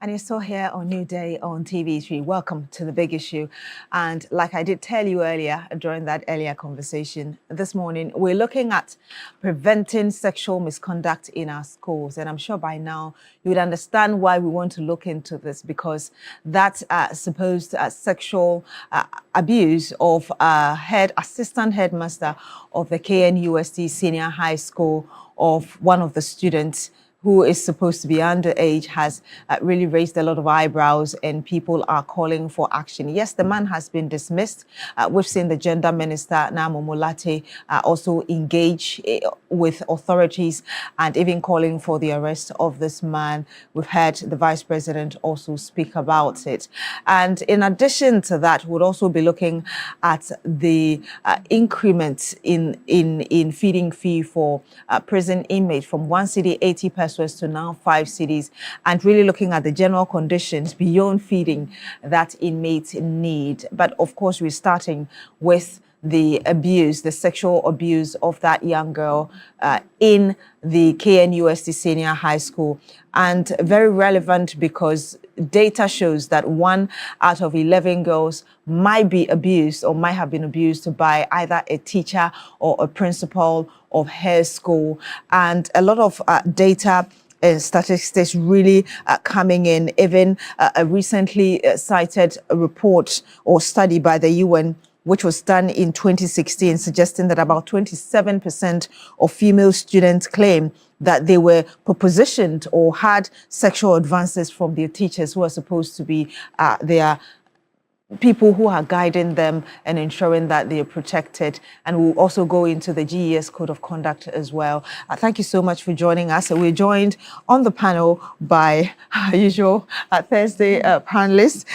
And you're still here on New Day on TV3. Welcome to The Big Issue. And like I did tell you earlier, during that earlier conversation, this morning, we're looking at preventing sexual misconduct in our schools. And I'm sure by now you would understand why we want to look into this, because that supposed sexual abuse of assistant headmaster of the KNUST senior high school of one of the students who is supposed to be underage has really raised a lot of eyebrows, and people are calling for action. Yes, the man has been dismissed. We've seen the gender minister, Namo Molate, also engage with authorities and even calling for the arrest of this man. We've heard the vice president also speak about it. And in addition to that, we'll also be looking at the increment in feeding fee for prison inmates from 1 cedi 80 pesos to now 5 cedis, and really looking at the general conditions beyond feeding that inmates need. But of course, we're starting with the abuse, the sexual abuse of that young girl in the KNUST senior high school. And very relevant because data shows that 1 out of 11 girls might be abused or might have been abused by either a teacher or a principal of her school. And a lot of data and statistics really coming in. Even a recently cited report or study by the UN, which was done in 2016, suggesting that about 27% of female students claim that they were propositioned or had sexual advances from their teachers, who are supposed to be their people who are guiding them and ensuring that they are protected. And we'll also go into the GES Code of Conduct as well. Thank you so much for joining us. We're joined on the panel by our usual Thursday panelist,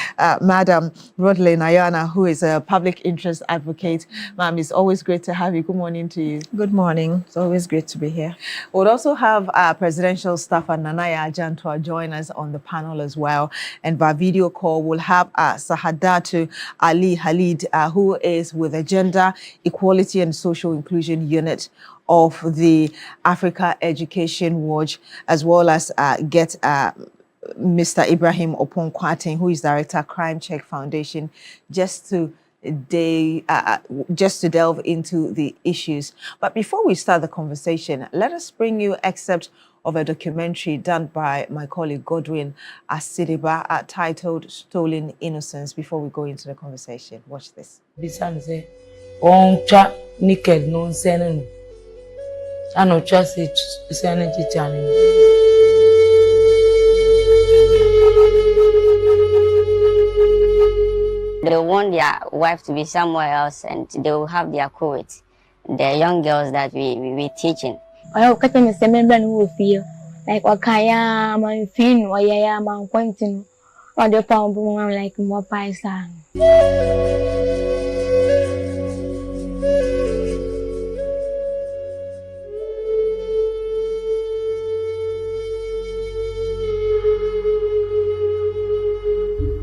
Madam Rodley Ayana, who is a public interest advocate. Ma'am, it's always great to have you. Good morning to you. Good morning. It's always great to be here. We'll also have our presidential staffer, Nanaya Ajantwa, join us on the panel as well. And by video call, we'll have Sahadat to Ali Halid, who is with the Gender Equality and Social Inclusion Unit of the Africa Education Watch, as well as get Mr. Ibrahim Oponkwateng, who is Director, Crime Check Foundation, just to delve into the issues. But before we start the conversation, let us bring you excerpt of a documentary done by my colleague Godwin Asidiba titled Stolen Innocence before we go into the conversation. Watch this. The They want their wife to be somewhere else, and they will have their co-eds, the young girls that we teaching. I hope that Mr. Membran will feel like Wakaya, my fin, or Yaya, my pointing, or the pound like more paisan.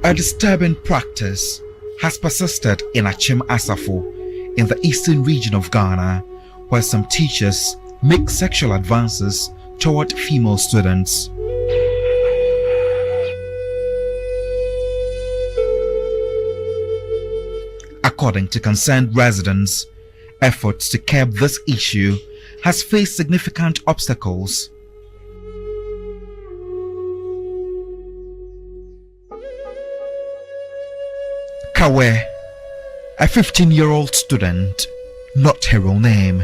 A disturbing practice has persisted in Achim Asafo in the eastern region of Ghana, where some teachers make sexual advances toward female students. According to concerned residents, efforts to curb this issue has faced significant obstacles. Kawe, a 15-year-old student, not her real name,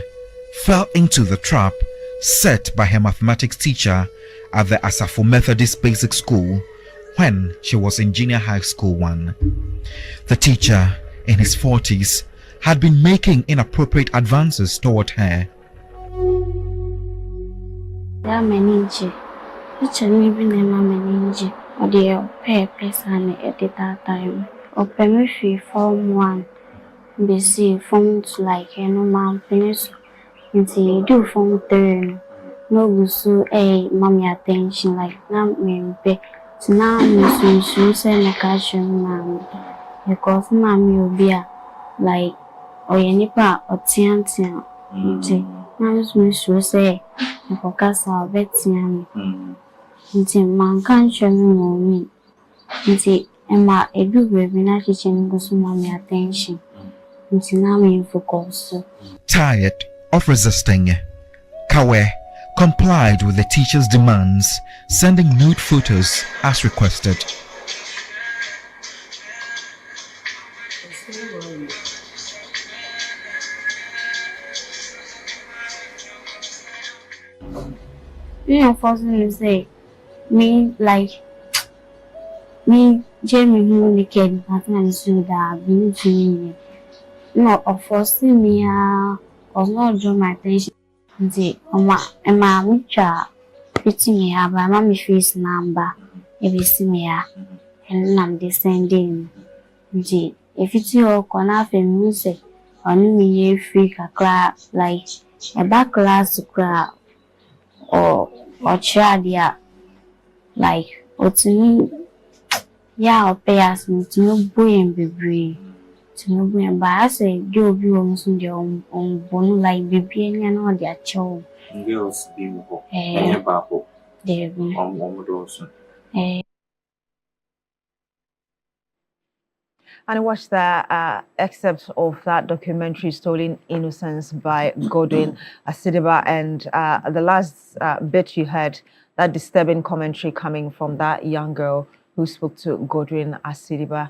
fell into the trap set by her mathematics teacher at the Asafo Methodist Basic School when she was in junior high school 1. The teacher, in his 40s, had been making inappropriate advances toward her. Open me form 1, BC form 2 like no man finish until do form 3. No so a mommy attention like not me be to now miss say occasion man because mammy will be like or any part or tiantian. Now miss say I focus our betting. Nti manka nkyerɛ me mommy. Nti Emma edu baby na kitchen go so mommy attention. Nti na me focus. Tired of resisting, Kawe complied with the teacher's demands, sending nude photos as requested. Me forcing say me Jamie who naked partner so that being to me. No, of forcing me or not draw my attention. Nti Emma mucha fitting me have my mommy face number. If you see me and I'm descending. Nti if it's your corner for music on me free class like a back class crowd or child like or to me yeah or pay us to no boy and baby to no boy and by us a girl be almost on their own bone like baby and all their child girls being Bible. They And I watched the excerpt of that documentary, Stolen Innocence by Godwin Asidiba. And the last bit you heard, that disturbing commentary coming from that young girl who spoke to Godwin Asidiba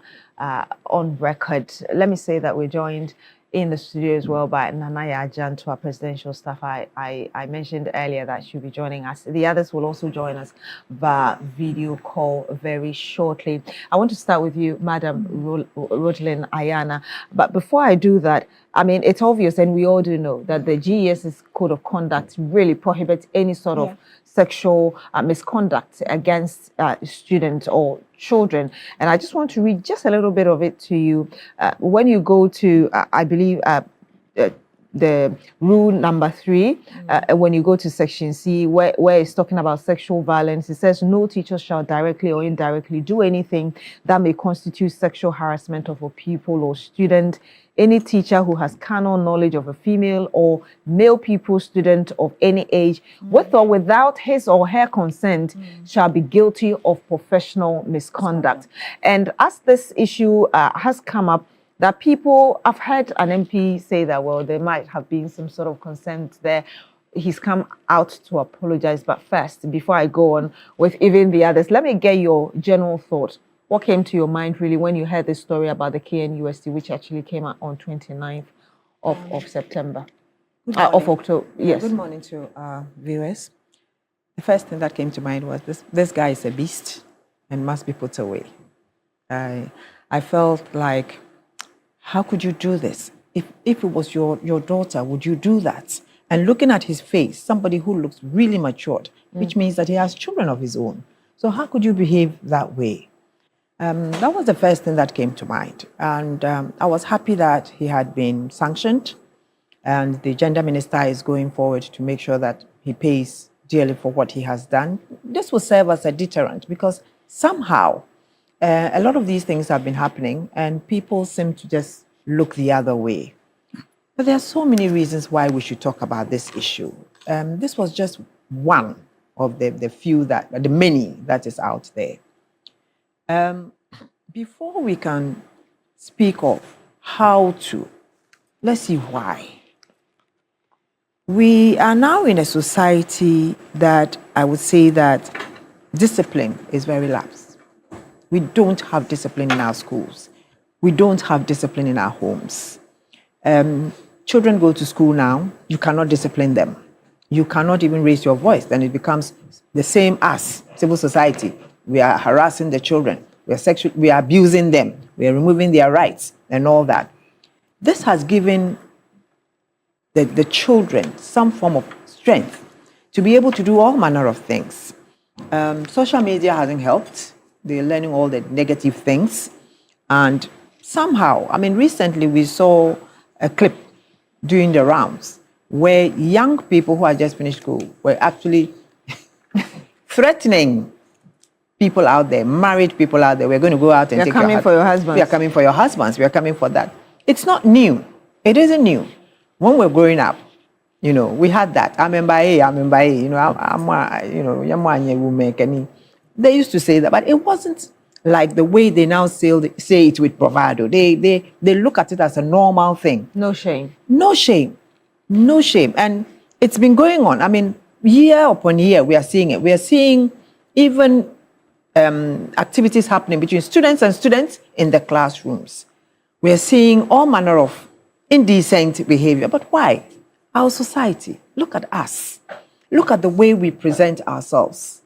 on record. Let me say that we're joined in the studio as well by Nanaya Jan, our presidential staff. I mentioned earlier that she'll be joining us. The others will also join us via video call very shortly. I want to start with you, Madam Rodelyn Ayana. But before I do that, I mean, it's obvious, and we all do know, that the GES's Code of Conduct really prohibits any sort of sexual misconduct against students or children. And I just want to read just a little bit of it to you. When you go to, I believe, the rule number 3, when you go to section C, where it's talking about sexual violence, it says no teacher shall directly or indirectly do anything that may constitute sexual harassment of a pupil or student. Any teacher who has carnal knowledge of a female or male pupil student of any age, with or without his or her consent, shall be guilty of professional misconduct. And as this issue has come up, that people, I've heard an MP say that, well, there might have been some sort of consent there. He's come out to apologize. But first, before I go on with even the others, let me get your general thought. What came to your mind really when you heard this story about the KNUST, which actually came out on 29th of September, of October? Yes. Good morning to our viewers. The first thing that came to mind was this guy is a beast and must be put away. I felt like, how could you do this? If it was your daughter, would you do that? And looking at his face, somebody who looks really matured, which means that he has children of his own. So how could you behave that way? That was the first thing that came to mind. And I was happy that he had been sanctioned, and the gender minister is going forward to make sure that he pays dearly for what he has done. This will serve as a deterrent, because somehow a lot of these things have been happening and people seem to just look the other way. But there are so many reasons why we should talk about this issue. This was just one of the many that is out there. Before we can speak of how to, let's see why. We are now in a society that I would say that discipline is very lax. We don't have discipline in our schools. We don't have discipline in our homes. Children go to school now, you cannot discipline them. You cannot even raise your voice, then it becomes the same as civil society. We are harassing the children. We are abusing them. We are removing their rights and all that. This has given the children some form of strength to be able to do all manner of things. Social media hasn't helped. They're learning all the negative things. And somehow, I mean, recently we saw a clip doing the rounds where young people who had just finished school were actually threatening people out there, married people out there. We're going to go out and take your husband. For your husbands. We are coming for your husbands. We are coming for that. It's not new. It isn't new. When we're growing up, You know, we had that. I'm in Baye, you know, will make any. They used to say that, but it wasn't like the way they now say it with bravado. They look at it as a normal thing. No shame. No shame. No shame. And it's been going on. I mean, year upon year, we are seeing it. We are seeing even activities happening between students and students in the classrooms. We are seeing all manner of indecent behavior. But why? Our society, look at us. Look at the way we present ourselves.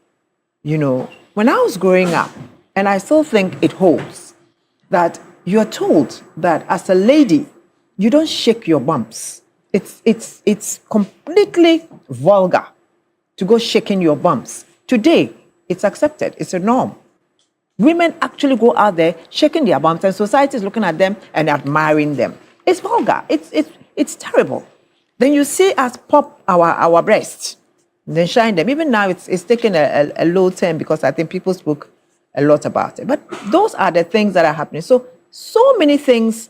You know, when I was growing up, and I still think it holds, that you're told that as a lady, you don't shake your bumps. It's completely vulgar to go shaking your bumps. Today, it's accepted. It's a norm. Women actually go out there shaking their bumps, and society is looking at them and admiring them. It's vulgar. It's terrible. Then you see us pop our breasts, then shine them. Even now, it's taken a low turn because I think people spoke a lot about it. But those are the things that are happening. So many things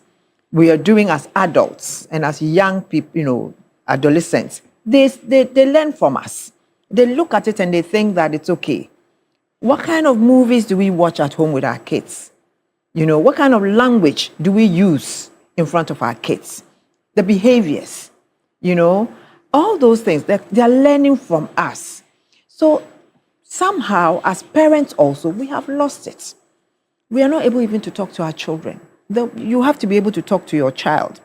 we are doing as adults and as young people, you know, adolescents. They learn from us. They look at it and they think that it's okay. What kind of movies do we watch at home with our kids? You know, what kind of language do we use in front of our kids? The behaviors. You know, all those things that they're learning from us. So somehow, as parents also, we have lost it. We are not able even to talk to our children. You have to be able to talk to your child,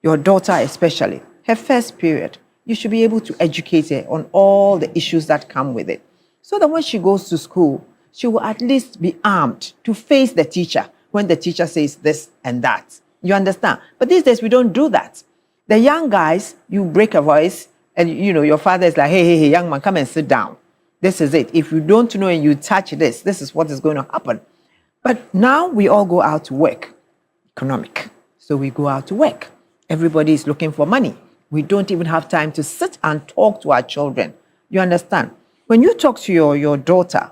your daughter especially, her first period. You should be able to educate her on all the issues that come with it. So that when she goes to school, she will at least be armed to face the teacher when the teacher says this and that. You understand? But these days, we don't do that. The young guys, you break a voice and, you know, your father is like, hey, young man, come and sit down. This is it. If you don't know and you touch this is what is going to happen. But now we all go out to work. Economic. So we go out to work. Everybody is looking for money. We don't even have time to sit and talk to our children. You understand? When you talk to your daughter,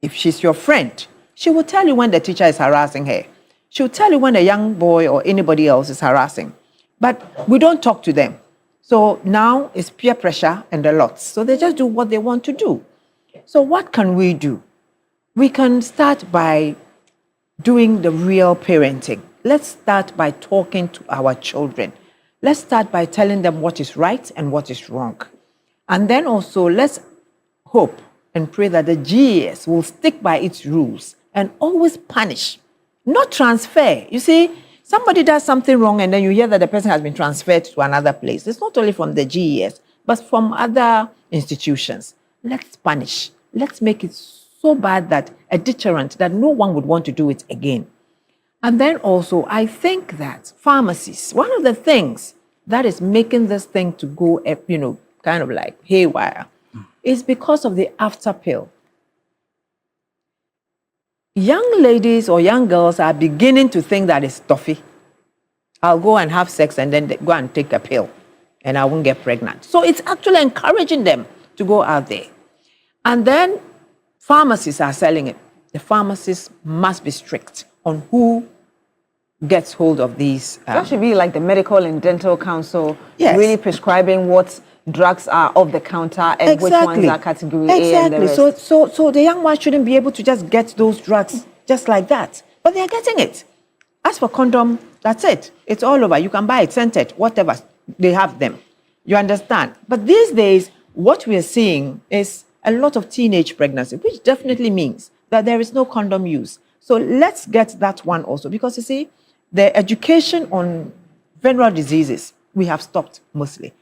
if she's your friend, she will tell you when the teacher is harassing her. She'll tell you when a young boy or anybody else is harassing. But we don't talk to them. So now it's peer pressure and a lot. So they just do what they want to do. So what can we do? We can start by doing the real parenting. Let's start by talking to our children. Let's start by telling them what is right and what is wrong. And then also let's hope and pray that the GES will stick by its rules and always punish, not transfer. You see, somebody does something wrong and then you hear that the person has been transferred to another place. It's not only from the GES, but from other institutions. Let's punish. Let's make it so bad that a deterrent that no one would want to do it again. And then also, I think that pharmacies, one of the things that is making this thing to go, you know, kind of like haywire, is because of the after pill. Young ladies or young girls are beginning to think that it's toffee. I'll go and have sex and then go and take a pill and I won't get pregnant. So it's actually encouraging them to go out there. And then pharmacies are selling it. The pharmacists must be strict on who gets hold of these. That should be like the Medical and Dental Council, yes, really prescribing what drugs are off the counter and which ones are category A and the rest. So the young ones shouldn't be able to just get those drugs just like that. But they are getting it. As for condom, that's it. It's all over. You can buy it, scented, whatever. They have them. You understand? But these days, what we are seeing is a lot of teenage pregnancy, which definitely means that there is no condom use. So let's get that one also. Because you see, the education on venereal diseases, we have stopped mostly.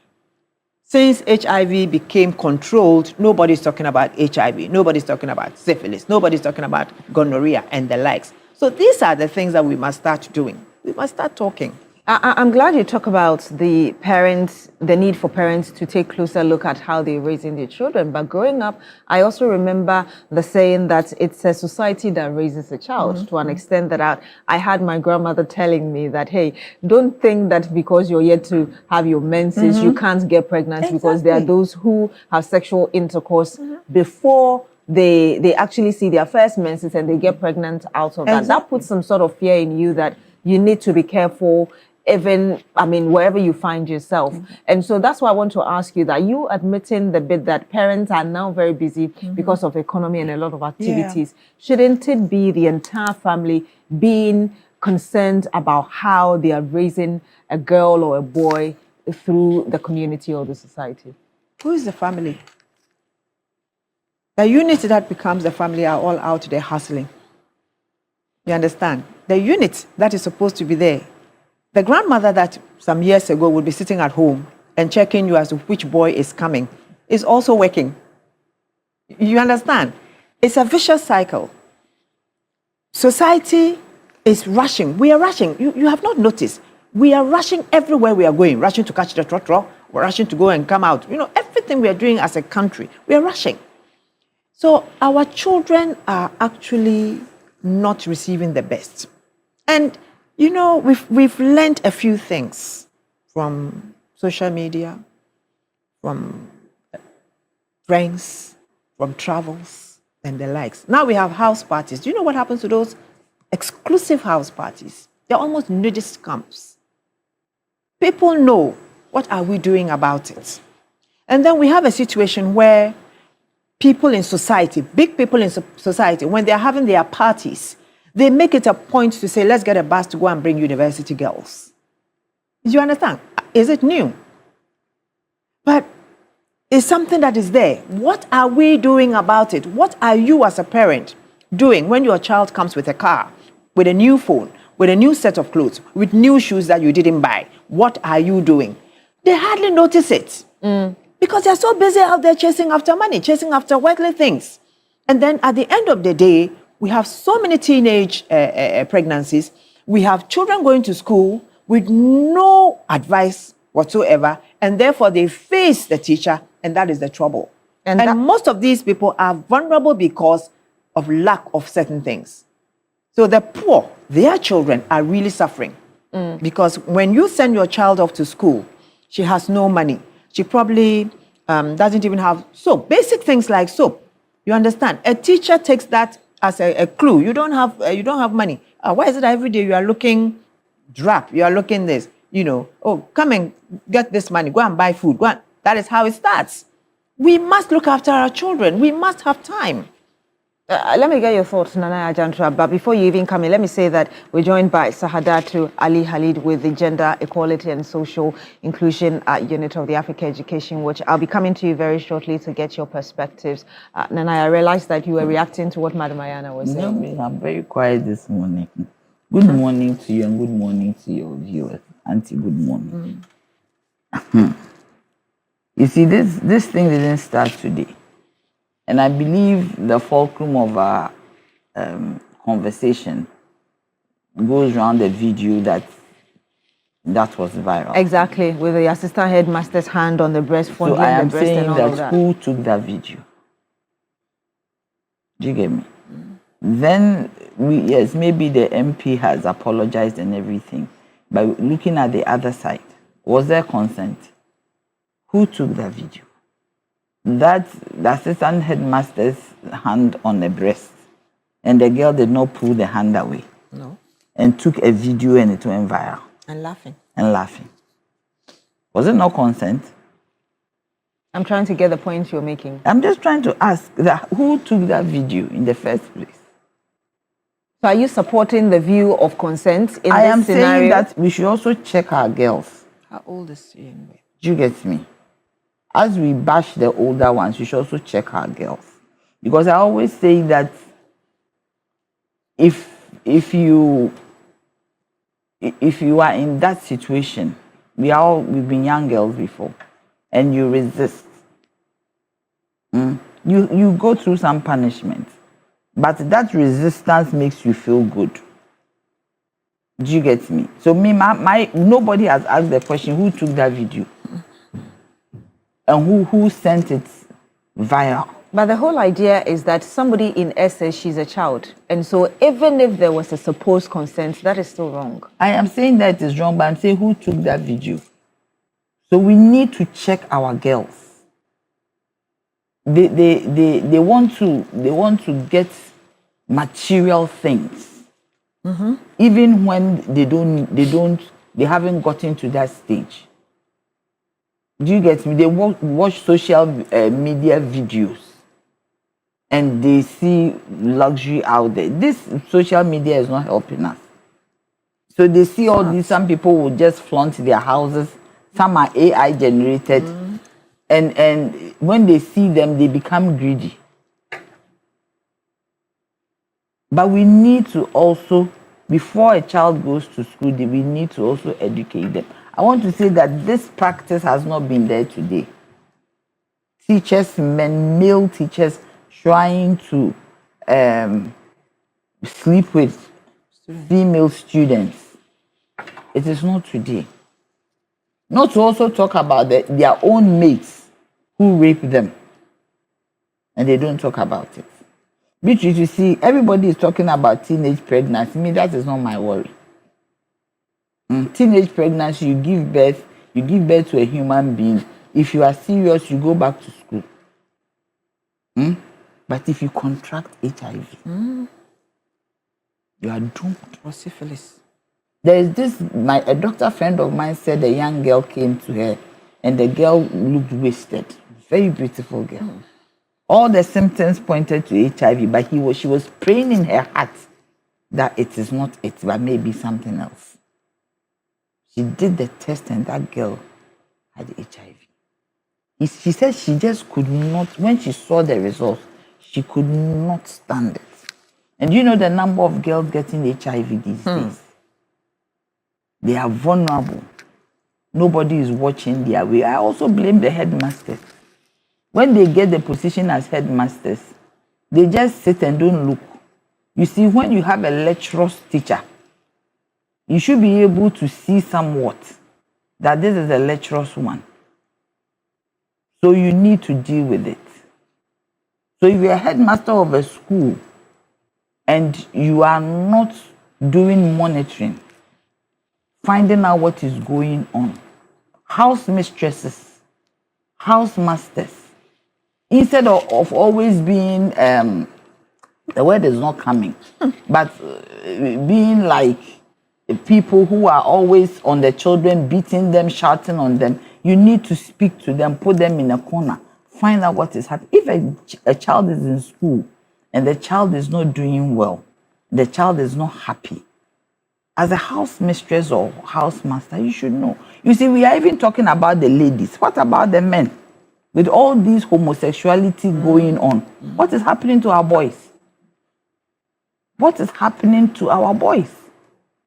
Since HIV became controlled, nobody's talking about HIV, nobody's talking about syphilis, nobody's talking about gonorrhea and the likes. So these are the things that we must start doing. We must start talking. I'm glad you talk about the parents, the need for parents to take a closer look at how they're raising their children. But growing up, I also remember the saying that it's a society that raises a child, to an extent that I had my grandmother telling me that, hey, don't think that because you're yet to have your menses, you can't get pregnant, because there are those who have sexual intercourse before they actually see their first menses and they get pregnant out of that. That puts some sort of fear in you that you need to be careful even, I mean, wherever you find yourself. And so that's why I want to ask you that you admitting the bit that parents are now very busy because of economy and a lot of activities. Shouldn't it be the entire family being concerned about how they are raising a girl or a boy through the community or the society? Who is the family? The unit that becomes the family are all out there hustling. You understand? The unit that is supposed to be there. The grandmother that some years ago would be sitting at home and checking you as to which boy is coming is also working. You understand? It's a vicious cycle. Society is rushing. We are rushing. You have not noticed. We are rushing everywhere we are going. Rushing to catch the trotro. We're rushing to go and come out. You know, everything we are doing as a country, we are rushing. So our children are actually not receiving the best. And, you know, we've learned a few things from social media, from friends, from travels, and the likes. Now we have house parties. Do you know what happens to those exclusive house parties? They're almost nudist camps. People know, what are we doing about it? And then we have a situation where people in society, big people in society, when they're having their parties, they make it a point to say, let's get a bus to go and bring university girls. Do you understand? Is it new? But it's something that is there. What are we doing about it? What are you as a parent doing when your child comes with a car, with a new phone, with a new set of clothes, with new shoes that you didn't buy? What are you doing? They hardly notice it. Because they're so busy out there chasing after money, chasing after worldly things. And then at the end of the day, we have so many teenage pregnancies. We have children going to school with no advice whatsoever. And therefore, they face the teacher, and that is the trouble. And most of these people are vulnerable because of lack of certain things. So the poor, their children are really suffering. Because when you send your child off to school, she has no money. She probably doesn't even have soap. Basic things like soap. You understand? A teacher takes that as a clue. You don't have money. Why is it that every day you are looking drab? You are looking this. You know, oh, come and get this money. Go and buy food. Go and, that is how it starts. We must look after our children. We must have time. Let me get your thoughts, Nana Ajantra. But before you even come in, let me say that we're joined by Sahadatu Ali Halid with the Gender Equality and Social Inclusion Unit of the Africa Education Watch. I'll be coming to you very shortly to get your perspectives. Nana, I realized that you were reacting to what Madam Ayana was saying. No, I'm very quiet this morning. Good morning to you and good morning to your viewers. Auntie, good morning. You see, this thing didn't start today. And I believe the fulcrum of our conversation goes around the video that was viral. Exactly, with the assistant headmaster's hand on the breast, so I am the breast saying and all that, of that. Who took that video? Do you get me? Then, yes, maybe the MP has apologized and everything. But looking at the other side, was there consent? Who took that video? That's the assistant headmaster's hand on the breast. And the girl did not pull the hand away. No. And took a video and it went viral. And laughing. And laughing. Was it not consent? I'm trying to get the point you're making. I'm just trying to ask that who took that video in the first place? So are you supporting the view of consent in I this am scenario? saying that we should also check our girls. How old is she anyway? Do you get me? As we bash the older ones, we should also check our girls. Because I always say that if you are in that situation, we've been young girls before, and you resist, you go through some punishment, but that resistance makes you feel good. Do you get me? So nobody has asked the question, who took that video? And who sent it viral? But the whole idea is that somebody in essence, she's a child. And so even if there was a supposed consent, that is still wrong. I am saying that it is wrong, but I'm saying who took that video. So we need to check our girls. They want to get material things. Even when they don't They haven't gotten to that stage. Do you get me? They watch social media videos and they see luxury out there. This social media is not helping us. So they see all these, some people will just flaunt their houses, some are AI generated, and when they see them, they become greedy. But we need to also, before a child goes to school, we need to also educate them. I want to say that this practice has not been there today. Teachers, male teachers, trying to sleep with female students. It is not today. Not to also talk about their own mates who rape them. And they don't talk about it. Beatrice, you see, everybody is talking about teenage pregnancy. Me, that is not my worry. Teenage pregnancy, you give birth to a human being. If you are serious, you go back to school. But if you contract HIV, you are doomed. Or syphilis. There is this, a doctor friend of mine said a young girl came to her and the girl looked wasted. Very beautiful girl. All the symptoms pointed to HIV, but she was praying in her heart that it is not it, but maybe something else. She did the test and that girl had HIV. She said she just could not, when she saw the results, she could not stand it. And you know the number of girls getting HIV these days? They are vulnerable. Nobody is watching their way. I also blame the headmasters. When they get the position as headmasters, they just sit and don't look. You see, when you have a lecturer's teacher, you should be able to see somewhat that this is a lecturer's one. So you need to deal with it. So if you're a headmaster of a school and you are not doing monitoring, finding out what is going on, house mistresses, house masters, instead of always being, the word is not coming, but being like people who are always on the children, beating them, shouting on them, you need to speak to them, put them in a corner, find out what is happening. If a child is in school and the child is not doing well, the child is not happy, as a house mistress or house master, you should know. You see, we are even talking about the ladies. What about the men? With all this homosexuality going on, what is happening to our boys? What is happening to our boys?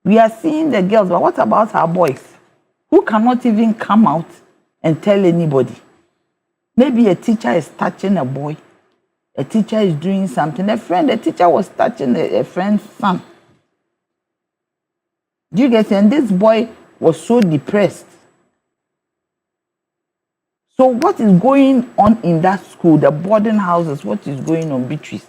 We are seeing the girls, but what about our boys? Who cannot even come out and tell anybody? Maybe a teacher is touching a boy. A teacher is doing something. A teacher was touching a friend's son. Do you get it? And this boy was so depressed. So what is going on in that school, the boarding houses, what is going on, Beatrice?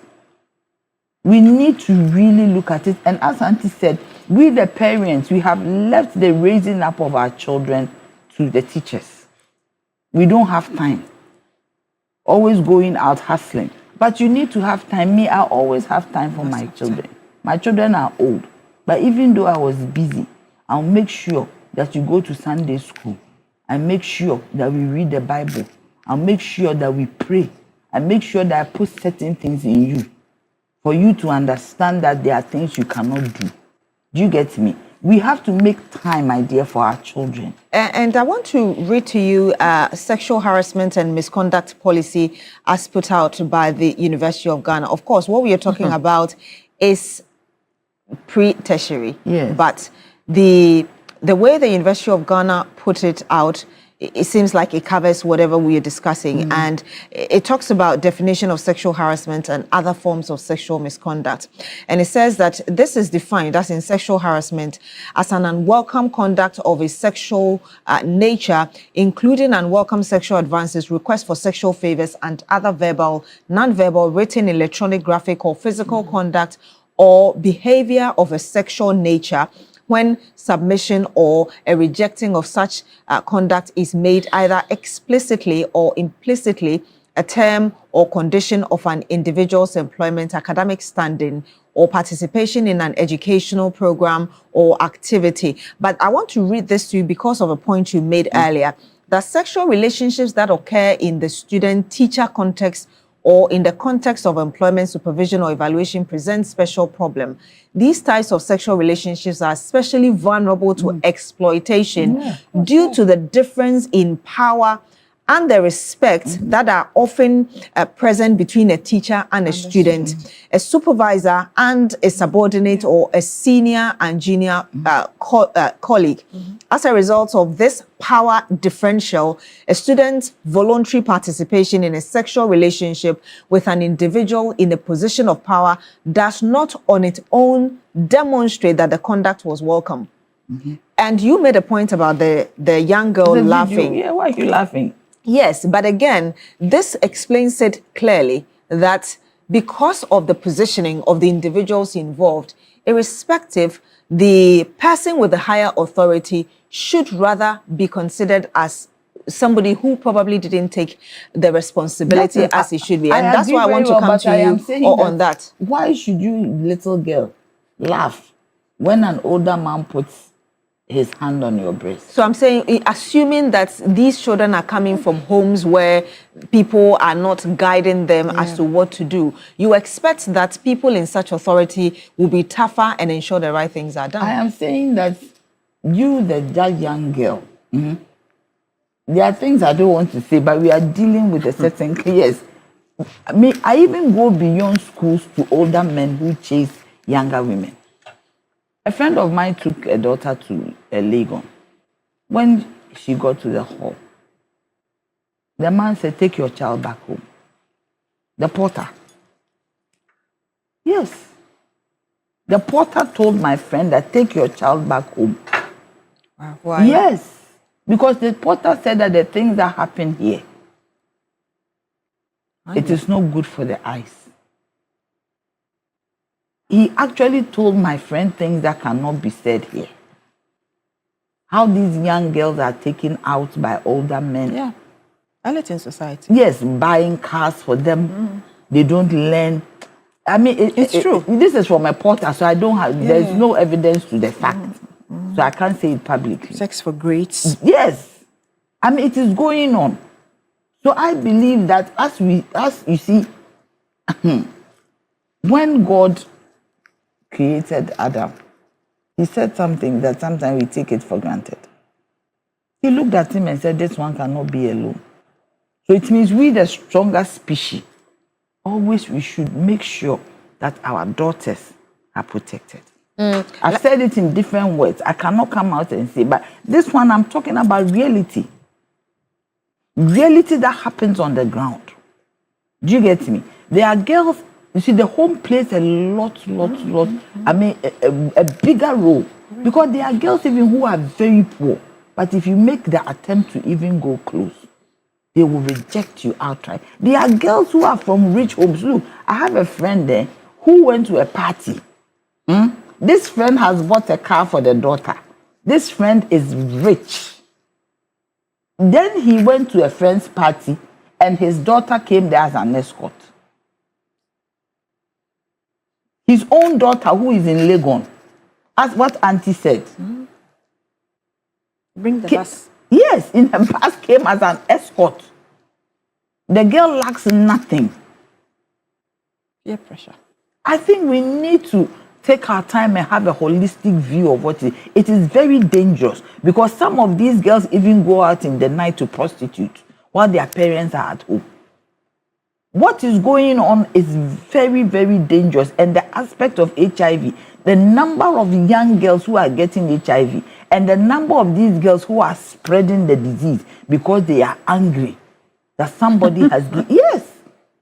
We need to really look at it. And as Auntie said, we the parents, we have left the raising up of our children to the teachers. We don't have time. Always going out hustling. But you need to have time. Me, I always have time for my children. My children are old. But even though I was busy, I'll make sure that you go to Sunday school. I make sure that we read the Bible. I'll make sure that we pray. I make sure that I put certain things in you for you to understand that there are things you cannot do. Do you get me? We have to make time, my dear, for our children. And I want to read to you sexual harassment and misconduct policy as put out by the University of Ghana. Of course, what we are talking about is pre-tertiary. Yes. But the way the University of Ghana put it out, it seems like it covers whatever we are discussing. And it talks about definition of sexual harassment and other forms of sexual misconduct. And it says that this is defined as in sexual harassment as an unwelcome conduct of a sexual nature, including unwelcome sexual advances, requests for sexual favors, and other verbal, non-verbal, written, electronic, graphic, or physical conduct or behavior of a sexual nature when submission or a rejecting of such conduct is made either explicitly or implicitly a term or condition of an individual's employment, academic standing, or participation in an educational program or activity. But I want to read this to you because of a point you made earlier, that sexual relationships that occur in the student-teacher context or in the context of employment, supervision, or evaluation present special problem. These types of sexual relationships are especially vulnerable to exploitation due to the difference in power and the respect that are often present between a teacher and a student, a supervisor and a subordinate, or a senior and junior colleague. As a result of this power differential, a student's voluntary participation in a sexual relationship with an individual in a position of power does not on its own demonstrate that the conduct was welcome. And you made a point about the young girl laughing. Yeah, why are you laughing? Yes, but again, this explains it clearly that because of the positioning of the individuals involved, irrespective, the person with the higher authority should rather be considered as somebody who probably didn't take the responsibility as he should be. And that's why I want to come to you on that. Why should you, little girl, laugh when an older man puts his hand on your breast? So I'm saying, assuming that these children are coming from homes where people are not guiding them as to what to do, you expect that people in such authority will be tougher and ensure the right things are done. I am saying that that young girl, there are things I don't want to say, but we are dealing with a certain yes. I even go beyond schools to older men who chase younger women. A friend of mine took a daughter to a Legon. When she got to the hall, the man said, "Take your child back home." The porter. Yes. The porter told my friend that take your child back home. Why? Yes. Because the porter said that the things that happen here, it is not good for the eyes. He actually told my friend things that cannot be said here. How these young girls are taken out by older men. Yeah. And it's in society. Yes, buying cars for them. They don't learn. I mean, It's true. This is from a porter, so I don't have, there's no evidence to the fact. So I can't say it publicly. Sex for grades. Yes. I mean, it is going on. So I believe that as you see, when God created Adam, he said something that sometimes we take it for granted. He looked at him and said, "This one cannot be alone." So it means we, the stronger species, always we should make sure that our daughters are protected. I've said it in different words. I cannot come out and say, but this one I'm talking about reality. Reality that happens on the ground. Do you get me? There are girls. You see, the home plays a lot. I mean, a bigger role. Because there are girls even who are very poor. But if you make the attempt to even go close, they will reject you outright. There are girls who are from rich homes. Look, I have a friend there who went to a party. This friend has bought a car for the daughter. This friend is rich. Then he went to a friend's party and his daughter came there as an escort. His own daughter, who is in Legon, as what Auntie said. Bring the bus. Yes, in her bus came as an escort. The girl lacks nothing. Peer pressure. I think we need to take our time and have a holistic view of what it is. It is very dangerous because some of these girls even go out in the night to prostitute while their parents are at home. What is going on is very, very dangerous. And the aspect of HIV, the number of young girls who are getting HIV and the number of these girls who are spreading the disease because they are angry that somebody has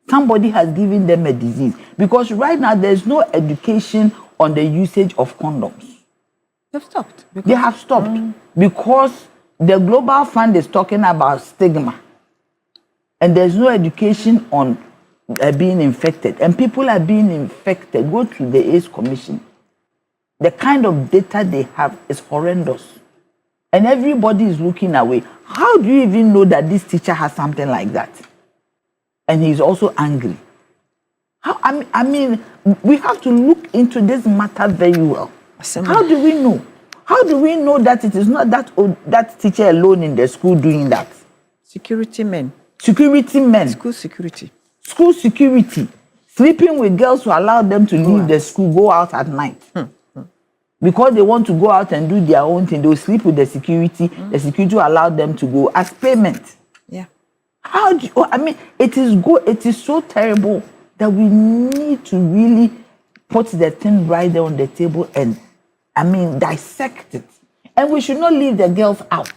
somebody has given them a disease. Because right now there's no education on the usage of condoms. They've stopped. They have stopped because the Global Fund is talking about stigma. And there's no education on being infected. And people are being infected. Go to the AIDS Commission. The kind of data they have is horrendous. And everybody is looking away. How do you even know that this teacher has something like that? And he's also angry. I mean, we have to look into this matter very well. How do we know? How do we know that it is not that teacher alone in the school doing that? Security men. Security men. School security. School security. Sleeping with girls who allow them to leave the school, go out at night. Because they want to go out and do their own thing, they will sleep with the security. The security will allow them to go as payment. Yeah. How do you, I mean, it is so terrible that we need to really put the thing right there on the table and, I mean, dissect it. And we should not leave the girls out.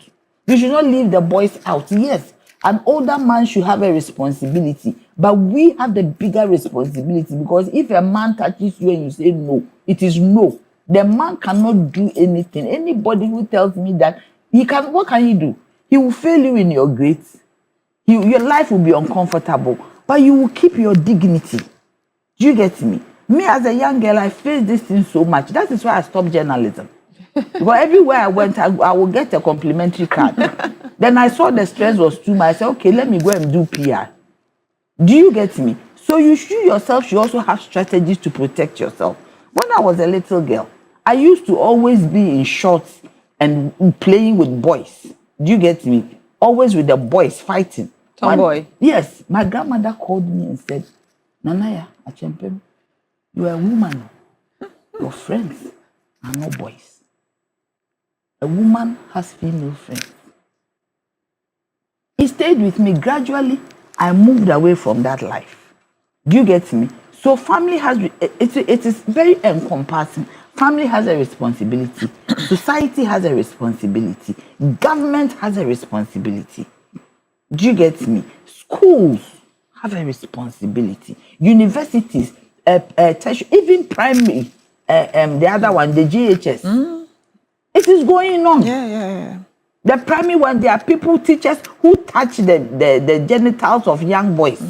We should not leave the boys out. Yes, an older man should have a responsibility, but we have the bigger responsibility, because if a man touches you and you say no, it is no. The man cannot do anything. Anybody who tells me that he can, what can he do? He will fail you in your grades. Your life will be uncomfortable, but you will keep your dignity. Do you get me? Me as a young girl, I faced this thing so much. That is why I stopped journalism. Because everywhere I went, I would get a complimentary card. Then I saw the stress was too much. I said, okay, let me go and do PR. Do you get me? So you yourself should also have strategies to protect yourself. When I was a little girl, I used to always be in shorts and playing with boys. Do you get me? Always with the boys fighting. Tomboy. Yes. My grandmother called me and said, Nanaya, Achempem, you are a woman. Your friends are not boys. A woman has female friends. He stayed with me. Gradually, I moved away from that life. Do you get me? So family has, it is very encompassing. Family has a responsibility. Society has a responsibility. Government has a responsibility. Do you get me? Schools have a responsibility. Universities, even primary, the other one, the GHS. It is going on. Yeah. The primary one, there are people, teachers who touch the genitals of young boys.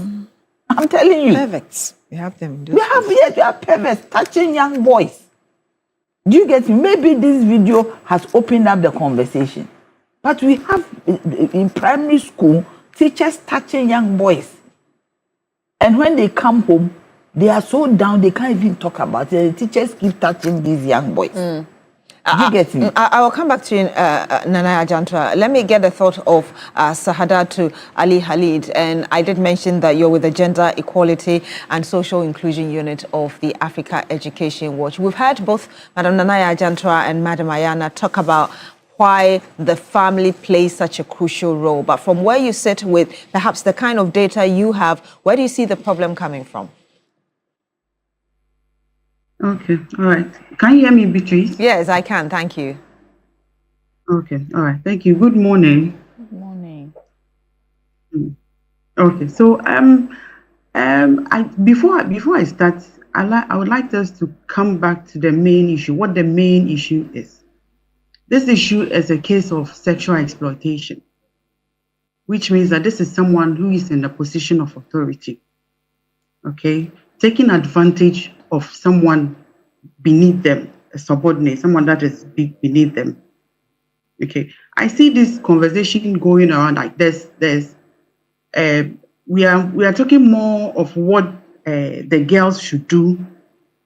I'm telling you. Perverts. We have them. We have perverts touching young boys. Do you get me? Maybe this video has opened up the conversation. But we have in primary school teachers touching young boys. And when they come home, they are so down they can't even talk about it. The teachers keep touching these young boys. Do you get me? I will come back to you, Nanaya Jantra. Let me get the thought of Sahadatu Ali Khalid. And I did mention that you're with the Gender Equality and Social Inclusion Unit of the Africa Education Watch. We've heard both Madam Nanaya Jantra and Madam Ayana talk about why the family plays such a crucial role. But from where you sit with perhaps the kind of data you have, where do you see the problem coming from? Okay, all right. Can you hear me, Beatrice? Yes, I can. Thank you. Okay, all right. Thank you. Good morning. Good morning. Okay, so before I start, I would like us to come back to the main issue. What the main issue is. This issue is a case of sexual exploitation, which means that this is someone who is in a position of authority. Okay, taking advantage of someone beneath them, a subordinate, someone that is beneath them. Okay, I see this conversation going around like this. We are talking more of what the girls should do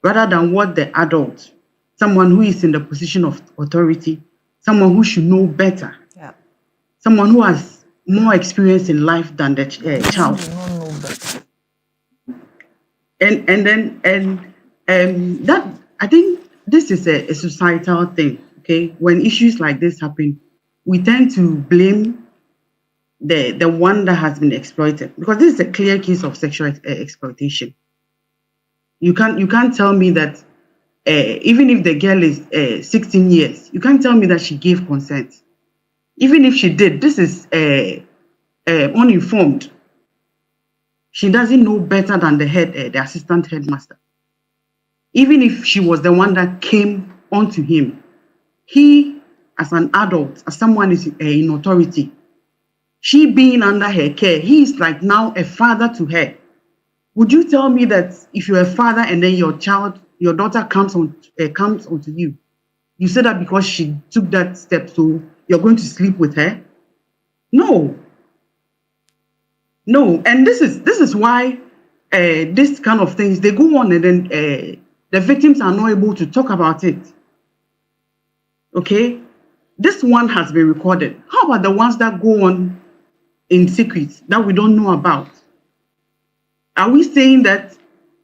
rather than what the adult, someone who is in the position of authority, someone who should know better, someone who has more experience in life than the child. And that, I think this is a societal thing. Okay, when issues like this happen, we tend to blame the one that has been exploited, because this is a clear case of sexual exploitation. You can't tell me that even if the girl is 16 years, you can't tell me that she gave consent. Even if she did, this is uninformed. She doesn't know better than the assistant headmaster. Even if she was the one that came onto him, he, as an adult, as someone is in authority, she being under her care, he is like now a father to her. Would you tell me that if you're a father and then your daughter comes onto you, you say that because she took that step, so you're going to sleep with her? No. And this is why this kind of things, they go on and then the victims are not able to talk about it. Okay? This one has been recorded. How about the ones that go on in secret that we don't know about? Are we saying that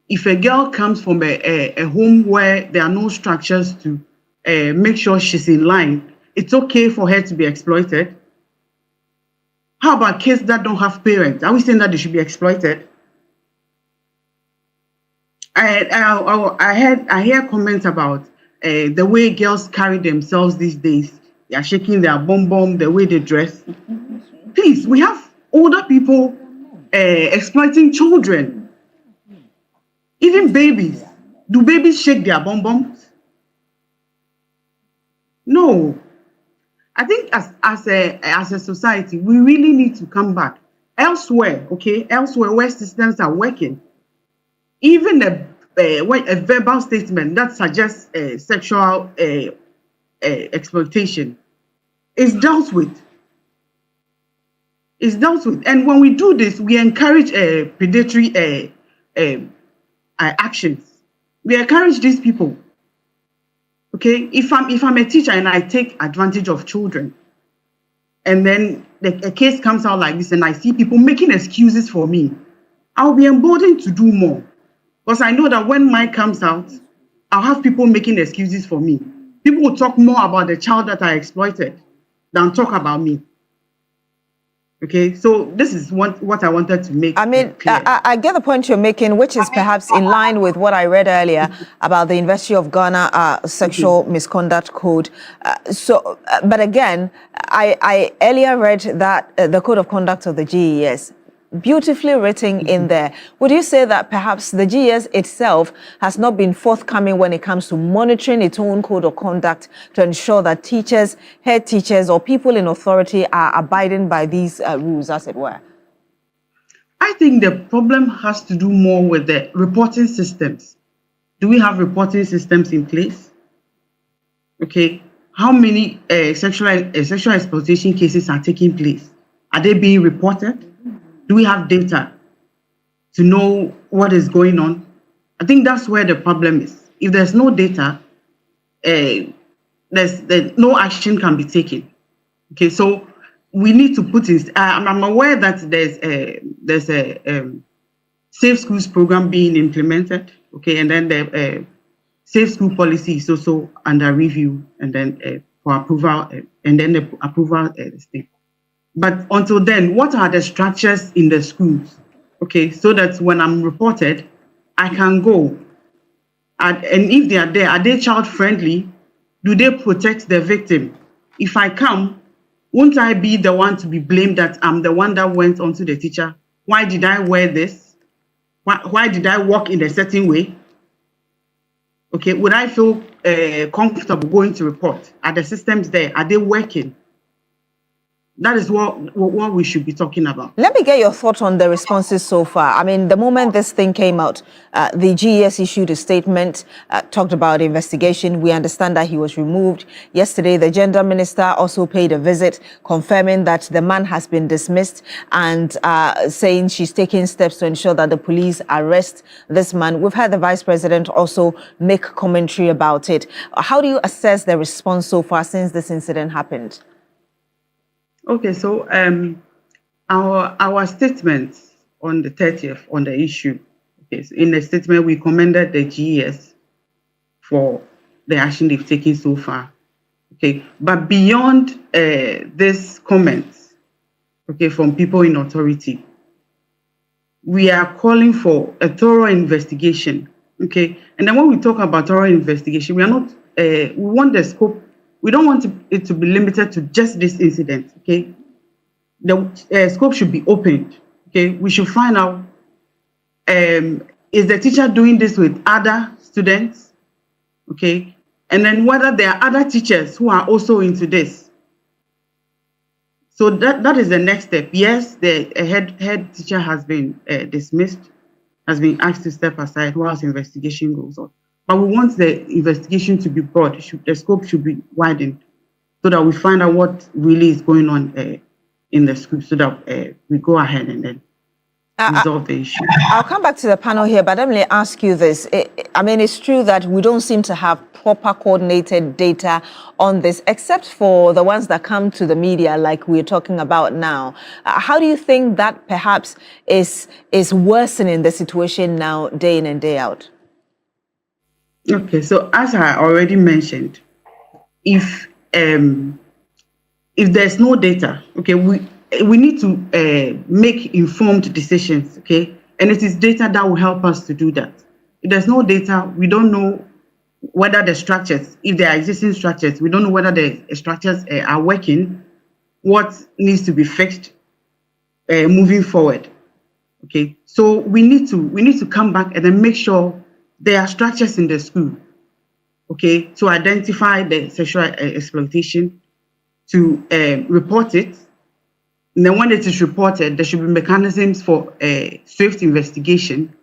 if a girl comes from a home where there are no structures to make sure she's in line, it's okay for her to be exploited? How about kids that don't have parents? Are we saying that they should be exploited? I hear comments about the way girls carry themselves these days. They are shaking their bum, the way they dress. Please, we have older people exploiting children, even babies. Do babies shake their bum-bums? No. I think as a society, we really need to come back. Elsewhere, okay, elsewhere where systems are working, even a verbal statement that suggests sexual exploitation is dealt with. Is dealt with. And when we do this, we encourage predatory actions. We encourage these people. Okay, if I'm a teacher and I take advantage of children, and then a case comes out like this, and I see people making excuses for me, I'll be emboldened to do more, because I know that when mine comes out, I'll have people making excuses for me. People will talk more about the child that I exploited than talk about me. Okay, so this is what I wanted to make. I mean, I get the point you're making, which is perhaps in line with what I read earlier about the University of Ghana Sexual Misconduct Code. But again, I earlier read that the Code of Conduct of the GES, beautifully written in there. Would you say that perhaps the GES itself has not been forthcoming when it comes to monitoring its own code of conduct to ensure that teachers, head teachers, or people in authority are abiding by these rules, as it were? I think the problem has to do more with the reporting systems. Do we have reporting systems in place? Okay, how many sexual exploitation cases are taking place? Are they being reported? Do we have data to know what is going on? I think that's where the problem is. If there's no data, no action can be taken. Okay, so we need to put in. I'm aware that there's a safe schools program being implemented. Okay, and then the safe school policy is also under review, and then for approval, and then the approval state. But until then, what are the structures in the schools? Okay, so that when I'm reported, I can go. And if they are there, are they child friendly? Do they protect the victim? If I come, won't I be the one to be blamed that I'm the one that went onto the teacher? Why did I wear this? Why did I walk in a certain way? Okay, would I feel comfortable going to report? Are the systems there? Are they working? That is what we should be talking about. Let me get your thoughts on the responses so far. I mean, the moment this thing came out, the GES issued a statement, talked about investigation. We understand that he was removed. Yesterday, the gender minister also paid a visit, confirming that the man has been dismissed and saying she's taking steps to ensure that the police arrest this man. We've had the vice president also make commentary about it. How do you assess the response so far since this incident happened? Okay, so our statement on the 30th on the issue, okay, so in the statement we commended the GES for the action they've taken so far. Okay, but beyond this comments, okay, from people in authority, we are calling for a thorough investigation. Okay, and then when we talk about thorough investigation, we are not we want the scope. We don't want it to be limited to just this incident, okay? The scope should be opened, okay? We should find out, is the teacher doing this with other students, okay? And then whether there are other teachers who are also into this. So that is the next step. Yes, the head teacher has been dismissed, has been asked to step aside whilst investigation goes on. But we want the investigation to be broad. The scope should be widened so that we find out what really is going on in the school, so that we go ahead and then resolve the issue. I'll come back to the panel here, but let me ask you this. I mean, it's true that we don't seem to have proper coordinated data on this, except for the ones that come to the media like we're talking about now. How do you think that perhaps is worsening the situation now, day in and day out? Okay, so as I already mentioned, if there's no data, okay, we need to make informed decisions, okay, and it is data that will help us to do that. If there's no data, we don't know whether the structures, if there are existing structures, we don't know whether the structures are working, what needs to be fixed moving forward. Okay, so we need to come back and then make sure there are structures in the school, okay, to identify the sexual exploitation, to report it. And then when it is reported, there should be mechanisms for swift investigation.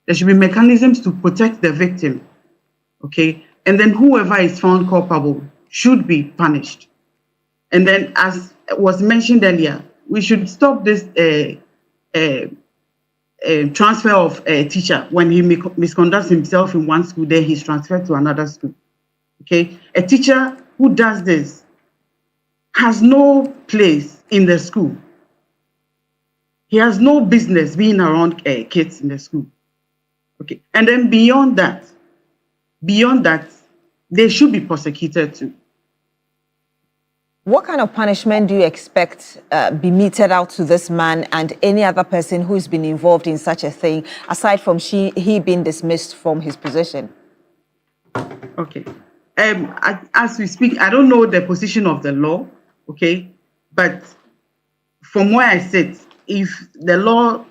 There should be mechanisms to protect the victim, okay? And then whoever is found culpable should be punished. And then, as was mentioned earlier, we should stop this transfer of a teacher. When he misconducts himself in one school, then he's transferred to another school, okay? A teacher who does this has no place in the school. He has no business being around kids in the school. Okay, and then beyond that, they should be prosecuted too. What kind of punishment do you expect be meted out to this man and any other person who's been involved in such a thing, aside from he being dismissed from his position? Okay, as we speak, I don't know the position of the law. Okay, but from where I sit, if the law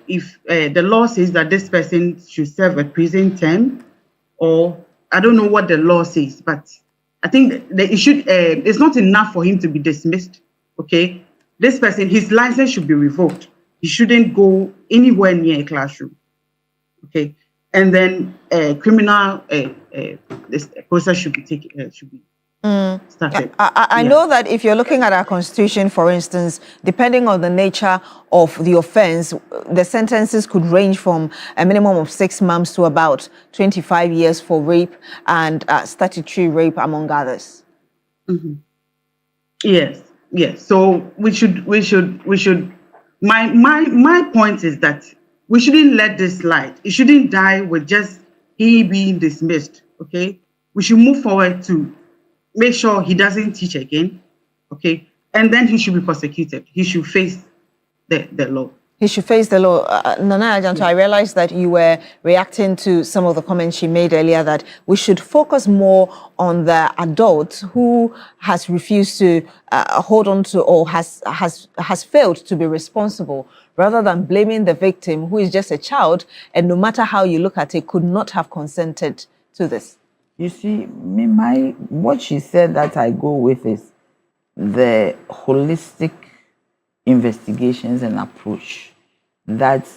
says that this person should serve a prison term, or I don't know what the law says, but I think that it should. It's not enough for him to be dismissed. Okay, this person, his license should be revoked. He shouldn't go anywhere near a classroom. Okay, and then criminal this process should be taken. Should be started. I know that if you're looking at our constitution, for instance, depending on the nature of the offense, the sentences could range from a minimum of 6 months to about 25 years for rape and statutory rape, among others. Mm-hmm. Yes. So we should. My point is that we shouldn't let this slide. It shouldn't die with just he being dismissed. Okay, we should move forward to make sure he doesn't teach again, okay? And then he should be prosecuted. He should face the law. He should face the law. Nana Ajanto, I realized that you were reacting to some of the comments she made earlier, that we should focus more on the adult who has refused to hold on to or has failed to be responsible, rather than blaming the victim, who is just a child, and no matter how you look at it, could not have consented to this. You see, what she said that I go with is the holistic investigations and approach, that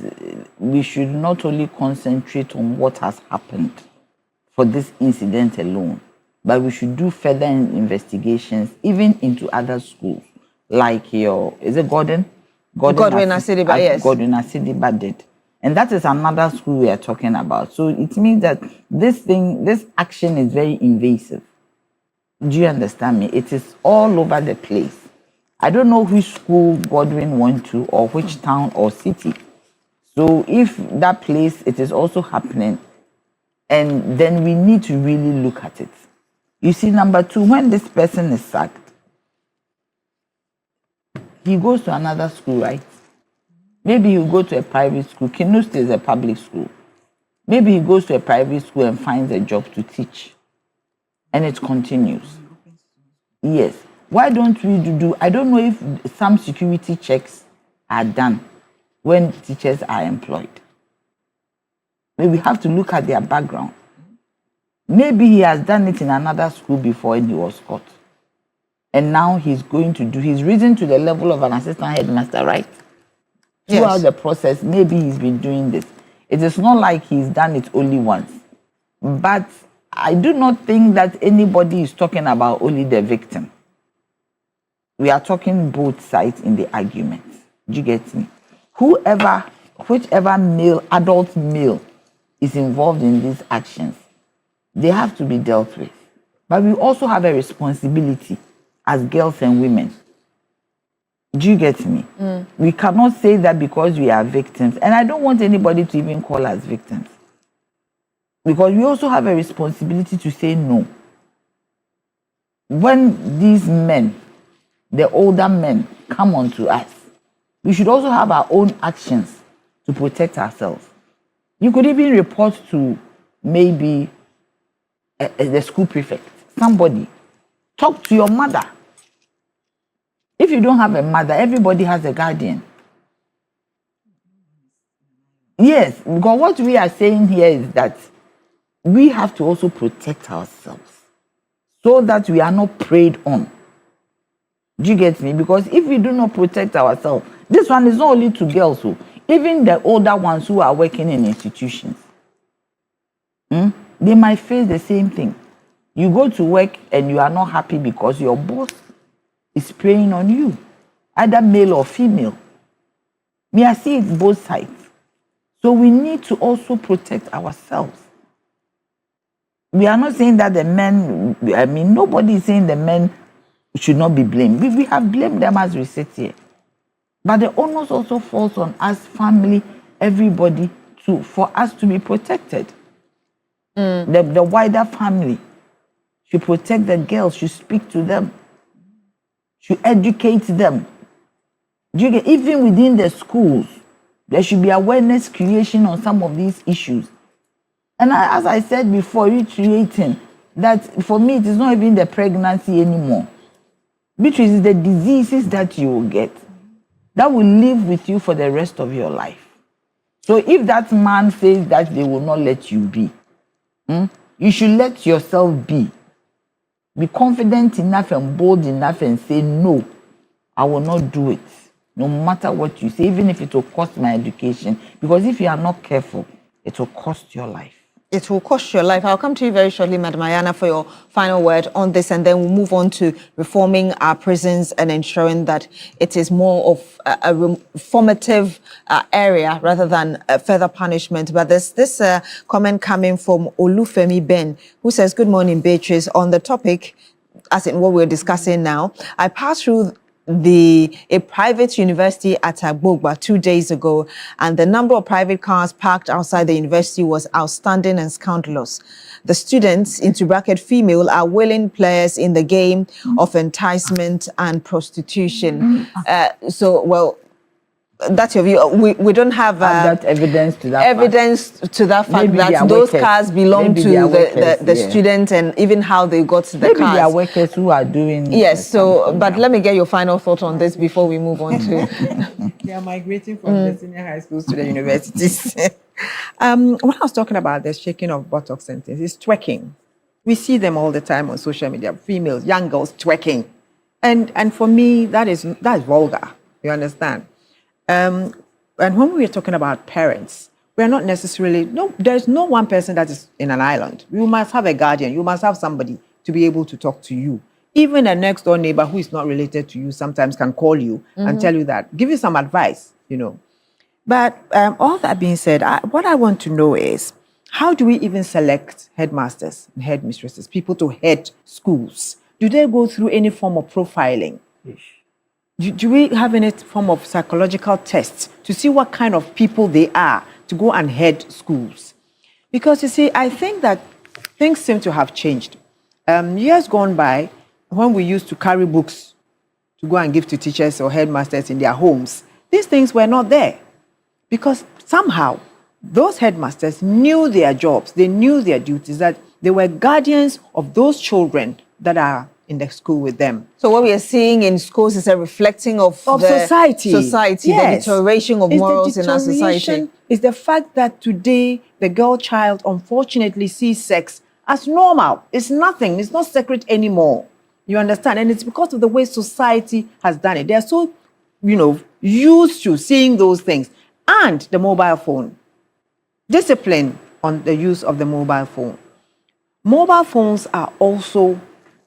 we should not only concentrate on what has happened for this incident alone, but we should do further investigations even into other schools, like is it Godwin Asidiba, yes. Godwin Asidiba did. And that is another school we are talking about. So it means that this action is very invasive. Do you understand me? It is all over the place. I don't know which school Godwin went to or which town or city. So if that place, it is also happening, and then we need to really look at it. You see, number two, when this person is sacked, he goes to another school, right? Maybe he'll go to a private school. KNUST is a public school. Maybe he goes to a private school and finds a job to teach. And it continues. Yes. Why don't we do, I don't know if some security checks are done when teachers are employed. Maybe we have to look at their background. Maybe he has done it in another school before and he was caught. And now he's risen to the level of an assistant headmaster, right? Yes. Throughout the process, maybe he's been doing this. It is not like he's done it only once. But I do not think that anybody is talking about only the victim. We are talking both sides in the argument. Do you get me? Whoever whichever adult male is involved in these actions, they have to be dealt with. But we also have a responsibility as girls and women. Do you get me? We cannot say that because we are victims. And I don't want anybody to even call us victims. Because we also have a responsibility to say no. When these men, the older men, come onto us, we should also have our own actions to protect ourselves. You could even report to maybe the school prefect, somebody. Talk to your mother. If you don't have a mother, everybody has a guardian. Yes, because what we are saying here is that we have to also protect ourselves so that we are not preyed on. Do you get me? Because if we do not protect ourselves, this one is not only to girls, so even the older ones who are working in institutions, they might face the same thing. You go to work and you are not happy because your boss is preying on you, either male or female. Me, I see it both sides. So we need to also protect ourselves. We are not saying that the men, nobody is saying the men should not be blamed. We have blamed them as we sit here. But the onus also falls on us, family, everybody, for us to be protected. The wider family should protect the girls, should speak to them, should educate them. Even within the schools, there should be awareness creation on some of these issues. And as I said before, reiterating that for me, it is not even the pregnancy anymore. Which is the diseases that you will get that will live with you for the rest of your life. So if that man says that they will not let you be, you should let yourself be. Be confident enough and bold enough and say, no, I will not do it. No matter what you say, even if it will cost my education. Because if you are not careful, it will cost your life. It will cost your life. I'll come to you very shortly, Madam Ayana, for your final word on this, and then we'll move on to reforming our prisons and ensuring that it is more of a reformative area rather than further punishment. But there's this comment coming from Olufemi Ben, who says, good morning, Beatrice. On the topic, as in what we're discussing now, I passed through a private university at Agbogba 2 days ago, and the number of private cars parked outside the university was outstanding and scandalous. The students, into bracket female, are willing players in the game of enticement and prostitution. That's your view. We don't have that evidence to that fact maybe that those cars belong to the student, and even how they got the maybe cars. Maybe they are workers who are doing. Yes. So, but let me get your final thought on this before we move on to. They are migrating from the senior high schools to the universities. When I was talking about the shaking of buttocks and things, it's twerking. We see them all the time on social media. Females, young girls twerking, and for me that's vulgar. You understand? And when we are talking about parents, we are not necessarily, there's no one person that is in an island. You must have a guardian. You must have somebody to be able to talk to you. Even a next door neighbor who is not related to you sometimes can call you and tell you that, give you some advice, But all that being said, what I want to know is, how do we even select headmasters and headmistresses, people to head schools? Do they go through any form of profiling? Do we have any form of psychological tests to see what kind of people they are to go and head schools? Because you see, I think that things seem to have changed. Years gone by, when we used to carry books to go and give to teachers or headmasters in their homes, these things were not there. Because somehow, those headmasters knew their jobs, they knew their duties, that they were guardians of those children that are in the school with them. So what we are seeing in schools is a reflecting of society. Yes. The deterioration of morals in our society. Is the fact that today the girl child unfortunately sees sex as normal. It's nothing. It's not sacred anymore. You understand? And it's because of the way society has done it. They're so, used to seeing those things. And the mobile phone. Discipline on the use of the mobile phone. Mobile phones are also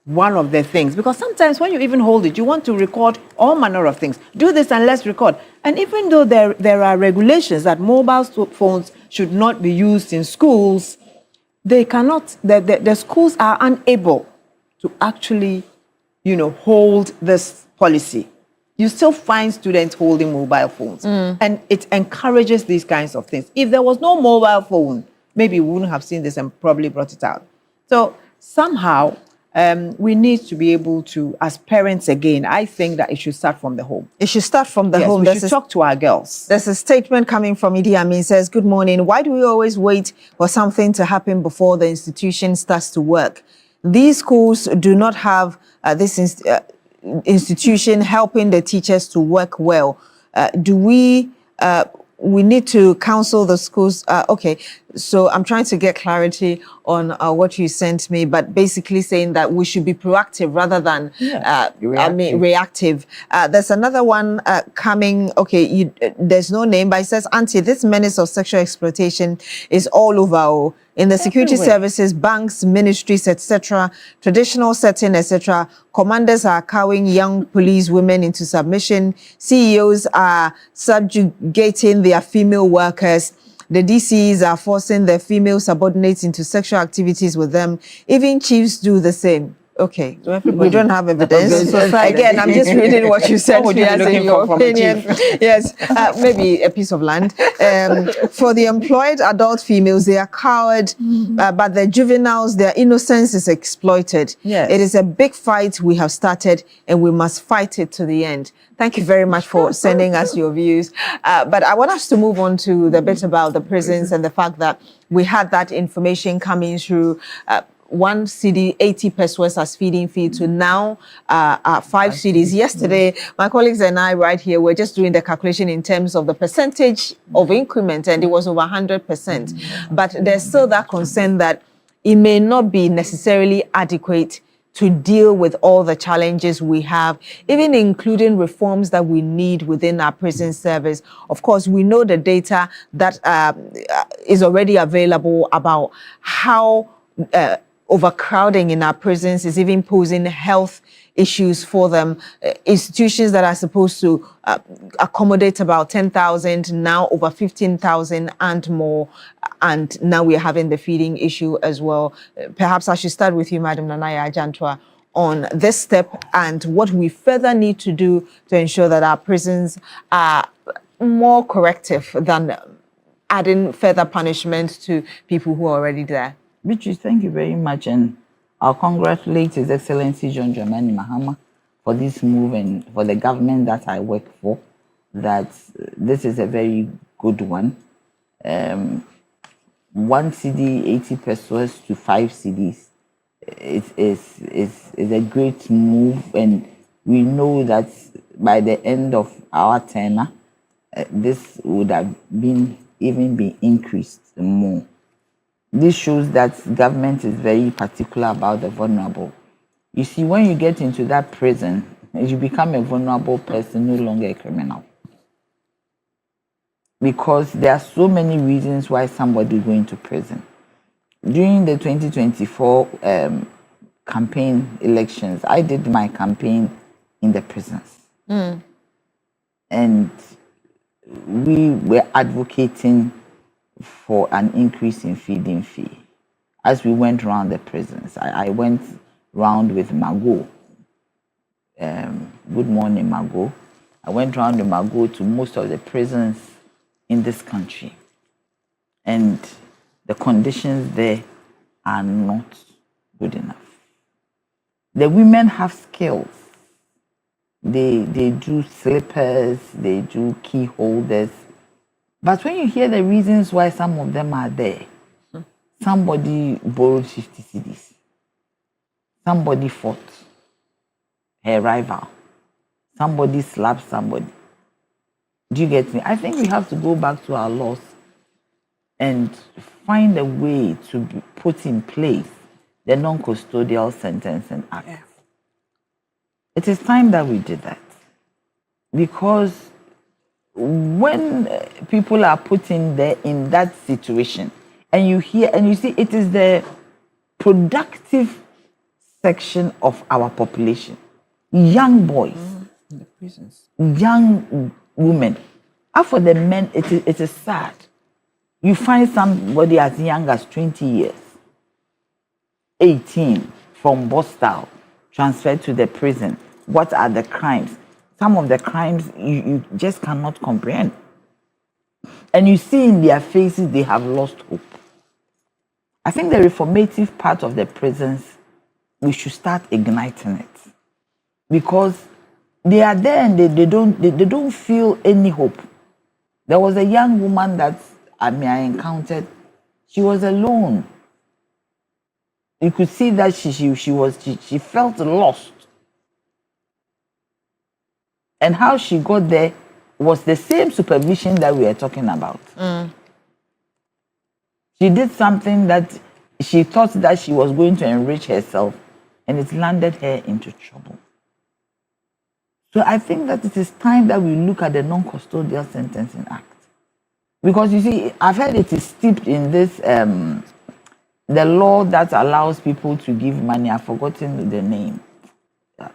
one of the things, because sometimes when you even hold it, you want to record all manner of things. Do this and let's record. And even though there are regulations that mobile phones should not be used in schools, they cannot, the schools are unable to actually, hold this policy. You still find students holding mobile phones. And it encourages these kinds of things. If there was no mobile phone, maybe we wouldn't have seen this and probably brought it out. So somehow, we need to be able to, as parents again, I think that it should start from the home. It should start from the Yes, home. we should talk to our girls. There's a statement coming from Idi Amin, says, good morning. Why do we always wait for something to happen before the institution starts to work? These schools do not have this institution helping the teachers to work well. We need to counsel the schools. Okay, so I'm trying to get clarity on what you sent me, but basically saying that we should be proactive rather than reactive. There's another one coming. Okay, there's no name, but it says, Auntie, this menace of sexual exploitation is all over. In the security services, banks, ministries, etc., traditional setting, etc., commanders are cowing young police women into submission. CEOs are subjugating their female workers. The DCs are forcing their female subordinates into sexual activities with them. Even chiefs do the same. Okay, we don't have evidence. Again, I'm just reading what you said me as in your opinion. Yes, maybe a piece of land. For the employed adult females, they are cowed, but the juveniles, their innocence is exploited. Yes. It is a big fight we have started, and we must fight it to the end. Thank you very much for sending us your views. But I want us to move on to the bit about the prisons and the fact that we had that information coming through. 1 cedi, 80 pesos as feeding fee to now 5 cedis. Yesterday, my colleagues and I right here were just doing the calculation in terms of the percentage of increment, and it was over 100%. But there's still that concern that it may not be necessarily adequate to deal with all the challenges we have, even including reforms that we need within our prison service. Of course, we know the data that is already available about how overcrowding in our prisons is even posing health issues for them. Institutions that are supposed to accommodate about 10,000, now over 15,000 and more. And now we're having the feeding issue as well. Perhaps I should start with you, Madam Nanaya Ajantwa, on this step and what we further need to do to ensure that our prisons are more corrective than adding further punishment to people who are already there. Beatrice, thank you very much, and I'll congratulate His Excellency John Dramani Mahama for this move and for the government that I work for, that this is a very good one. 1 cedi, 80 pesos to 5 cedis is a great move, and we know that by the end of our tenure, this would have been increased more. This shows that government is very particular about the vulnerable. You see, when you get into that prison, you become a vulnerable person, no longer a criminal. Because there are so many reasons why somebody going to prison. During the 2024 campaign elections, I did my campaign in the prisons. And we were advocating for an increase in feeding fee. As we went around the prisons, I went round with Mago. Good morning, Mago. I went round with Mago to most of the prisons in this country. And the conditions there are not good enough. The women have skills. They do slippers, they do key holders. But when you hear the reasons why some of them are there, somebody borrowed 50 cedis, somebody fought her rival, somebody slapped somebody. Do you get me? I think we have to go back to our laws and find a way to put in place the non-custodial sentencing act. Yeah. It is time that we did that, because when people are put in there in that situation, and you hear and you see, it is the productive section of our population, young boys, in the prisons, young women, As for the men, it is sad. You find somebody as young as 20 years, 18, from Boston, transferred to the prison. What are the crimes? Some of the crimes you just cannot comprehend. And you see in their faces they have lost hope. I think the reformative part of the prisons, we should start igniting it. Because they are there and they don't feel any hope. There was a young woman that I encountered. She was alone. You could see that she felt lost. And how she got there was the same supervision that we are talking about. She did something that she thought that she was going to enrich herself, and it landed her into trouble. So I think that it is time that we look at the Non-Custodial Sentencing Act. Because you see, I've heard it is steeped in this, the law that allows people to give money. I've forgotten the name.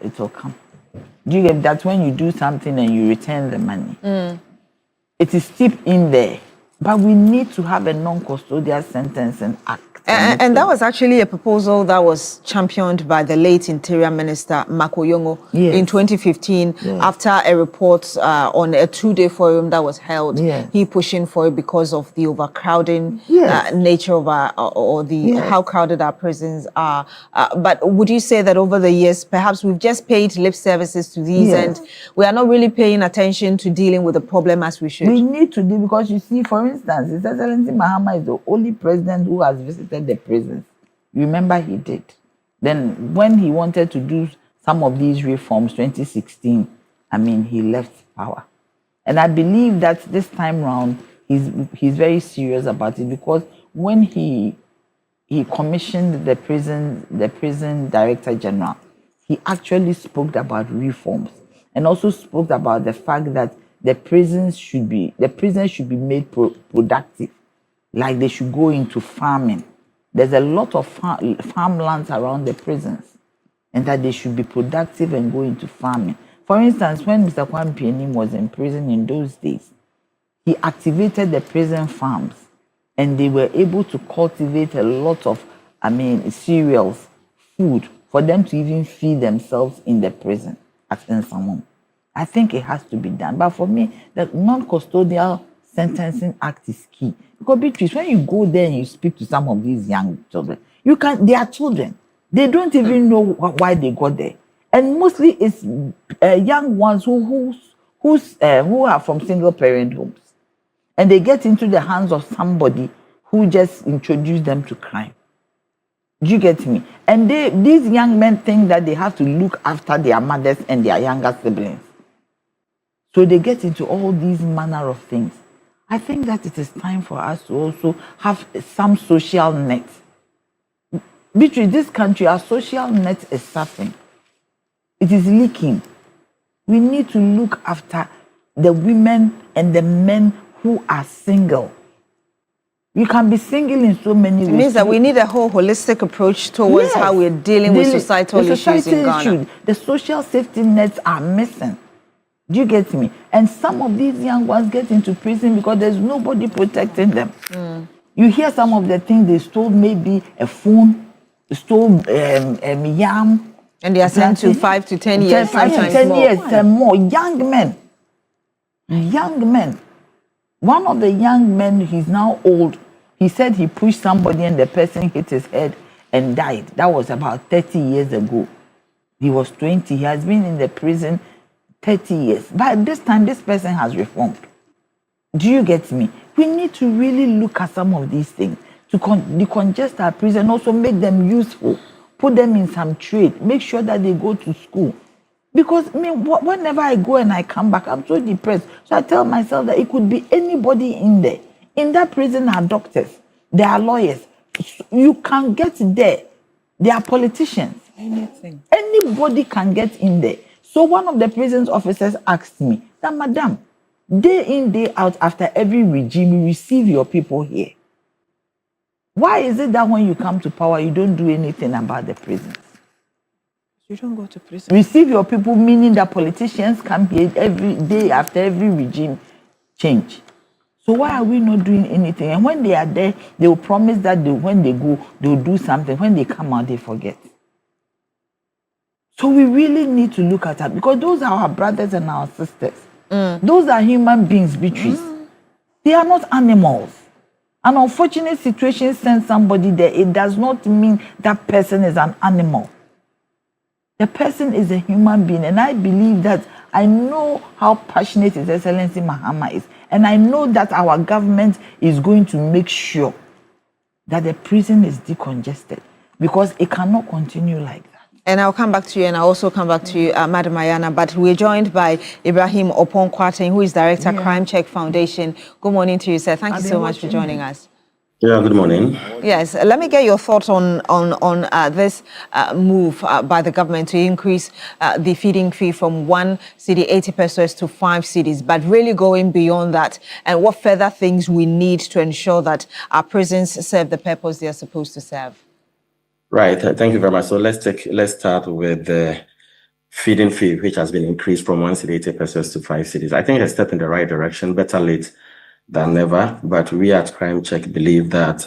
It will come. Do you get that when you do something and you return the money? It is steeped in there. But we need to have a Non-Custodial Sentencing Act. And that was actually a proposal that was championed by the late Interior Minister Makoyongo in 2015 after a report on a 2-day forum that was held. He pushing for it because of the overcrowding nature of our, or the how crowded our prisons are. But would you say that over the years, perhaps we've just paid lip services to these and we are not really paying attention to dealing with the problem as we should? We need to do, because you see, for instance, His Excellency Mahama is the only president who has visited the prisons. You remember he did. Then when he wanted to do some of these reforms, 2016, he left power. And I believe that this time round, he's very serious about it, because when he commissioned the prison director general, he actually spoke about reforms and also spoke about the fact that the prisons should be made productive, like they should go into farming. There's a lot of farmlands around the prisons, and that they should be productive and go into farming. For instance, when Mr. Kwame Pianim was in prison in those days, he activated the prison farms, and they were able to cultivate a lot of, cereals, food, for them to even feed themselves in the prison at Nsamom. I think it has to be done. But for me, the Non-Custodial Sentencing Act is key. Because Beatrice, when you go there and you speak to some of these young children, they are children. They don't even know why they got there. And mostly it's young ones who are from single parent homes. And they get into the hands of somebody who just introduced them to crime. Do you get me? And these young men think that they have to look after their mothers and their younger siblings. So they get into all these manner of things. I think that it is time for us to also have some social net. Between this country, our social net is suffering. It is leaking. We need to look after the women and the men who are single. You can be single in so many ways. It means that we need a whole holistic approach towards how we're dealing with societal issues in Ghana. The social safety nets are missing. Do you get me? And some of these young ones get into prison because there's nobody protecting them. You hear some of the things they stole, maybe a phone, stole yam. And they are sent to 5 to 10 years. 5 to 10 years and more. Young men. One of the young men, he's now old. He said he pushed somebody and the person hit his head and died. That was about 30 years ago. He was 20. He has been in the prison 30 years. But this time, this person has reformed. Do you get me? We need to really look at some of these things to decongest our prison, also make them useful, put them in some trade, make sure that they go to school. Because whenever I go and I come back, I'm so depressed. So I tell myself that it could be anybody in there. In that prison are doctors, there are lawyers. You can get there. There are politicians. Anything. Anybody can get in there. So one of the prison officers asked me that, Madam, day in, day out, after every regime, you receive your people here. Why is it that when you come to power, you don't do anything about the prisons? You don't go to prison. Receive your people, meaning that politicians come here every day after every regime, change. So why are we not doing anything? And when they are there, they will promise that when they go, they will do something. When they come out, they forget. So we really need to look at that, because those are our brothers and our sisters. Those are human beings, Beatrice. They are not animals. An unfortunate situation sends somebody there. It does not mean that person is an animal. The person is a human being, and I believe that I know how passionate His Excellency Mahama is, and I know that our government is going to make sure that the prison is decongested, because it cannot continue like that. And I'll come back to you, and I'll also come back to you, Madam Ayana. But we're joined by Ibrahim Opon-Kwateng, who is Director, Crime Check Foundation. Good morning to you, sir. Thank you so much for joining us. Yeah, good morning. Yes, let me get your thoughts on this move by the government to increase the feeding fee from 1 cedi 80 pesos to 5 cedis, but really going beyond that, and what further things we need to ensure that our prisons serve the purpose they are supposed to serve. Right. Thank you very much. So let's start with the feeding fee, which has been increased from 1 cedi 80 pesos to 5 cedis. I think it's a step in the right direction. Better late than never. But we at Crime Check believe that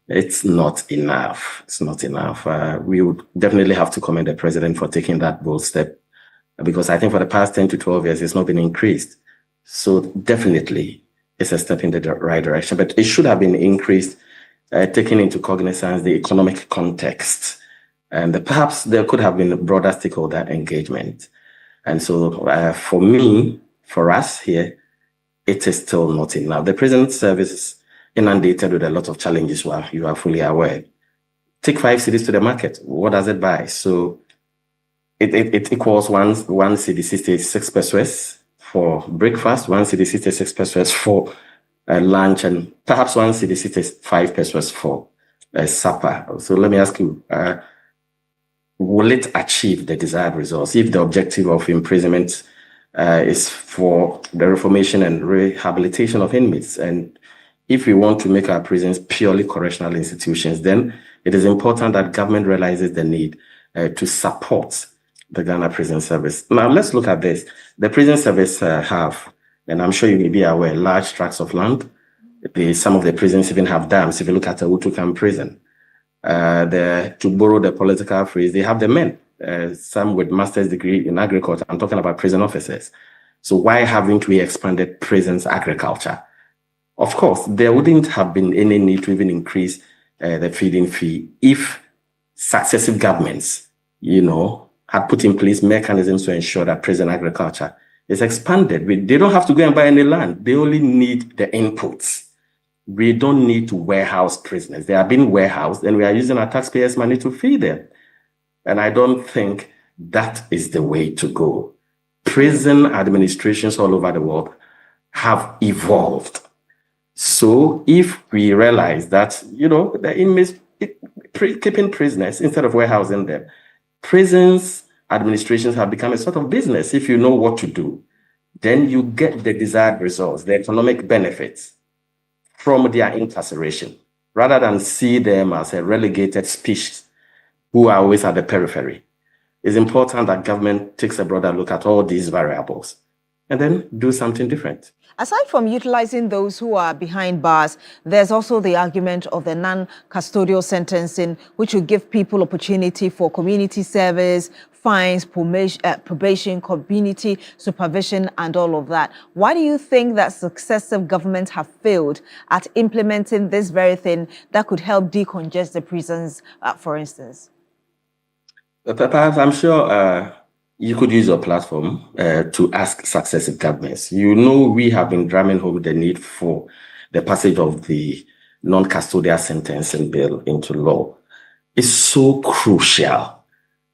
it's not enough. It's not enough. We would definitely have to commend the president for taking that bold step, because I think for the past 10 to 12 years, it's not been increased. So definitely it's a step in the right direction. But it should have been increased, taking into cognizance the economic context. And perhaps there could have been broader stakeholder engagement. And so for me, for us here, it is still not enough. The prison service is inundated with a lot of challenges, well, you are fully aware. Take 5 cedis to the market. What does it buy? So it equals 1 cedi 66 pesos for breakfast, 1 cedi 66 pesos for lunch, and perhaps 1 cedi 65 pesos for supper. So let me ask you, will it achieve the desired results if the objective of imprisonment is for the reformation and rehabilitation of inmates? And if we want to make our prisons purely correctional institutions, then it is important that government realizes the need to support the Ghana Prison Service. Now, let's look at this. The prison service have, and I'm sure you may be aware, large tracts of land. Some of the prisons even have dams. If you look at the Utukam prison, to borrow the political phrase, they have the men, some with master's degree in agriculture. I'm talking about prison officers. So why haven't we expanded prisons agriculture? Of course, there wouldn't have been any need to even increase the feeding fee if successive governments, had put in place mechanisms to ensure that prison agriculture is expanded. They don't have to go and buy any land. They only need the inputs. We don't need to warehouse prisoners. They are being warehoused, and we are using our taxpayers' money to feed them. And I don't think that is the way to go. Prison administrations all over the world have evolved. So if we realize that, the inmates keeping prisoners instead of warehousing them, prisons administrations have become a sort of business. If you know what to do, then you get the desired results, the economic benefits from their incarceration, rather than see them as a relegated species who are always at the periphery. It's important that government takes a broader look at all these variables and then do something different. Aside from utilizing those who are behind bars, there's also the argument of the non-custodial sentencing, which will give people opportunity for community service, fines, probation, community supervision, and all of that. Why do you think that successive governments have failed at implementing this very thing that could help decongest the prisons, for instance? Perhaps I'm sure you could use your platform to ask successive governments. We have been drumming home the need for the passage of the non-custodial sentencing bill into law. It's so crucial.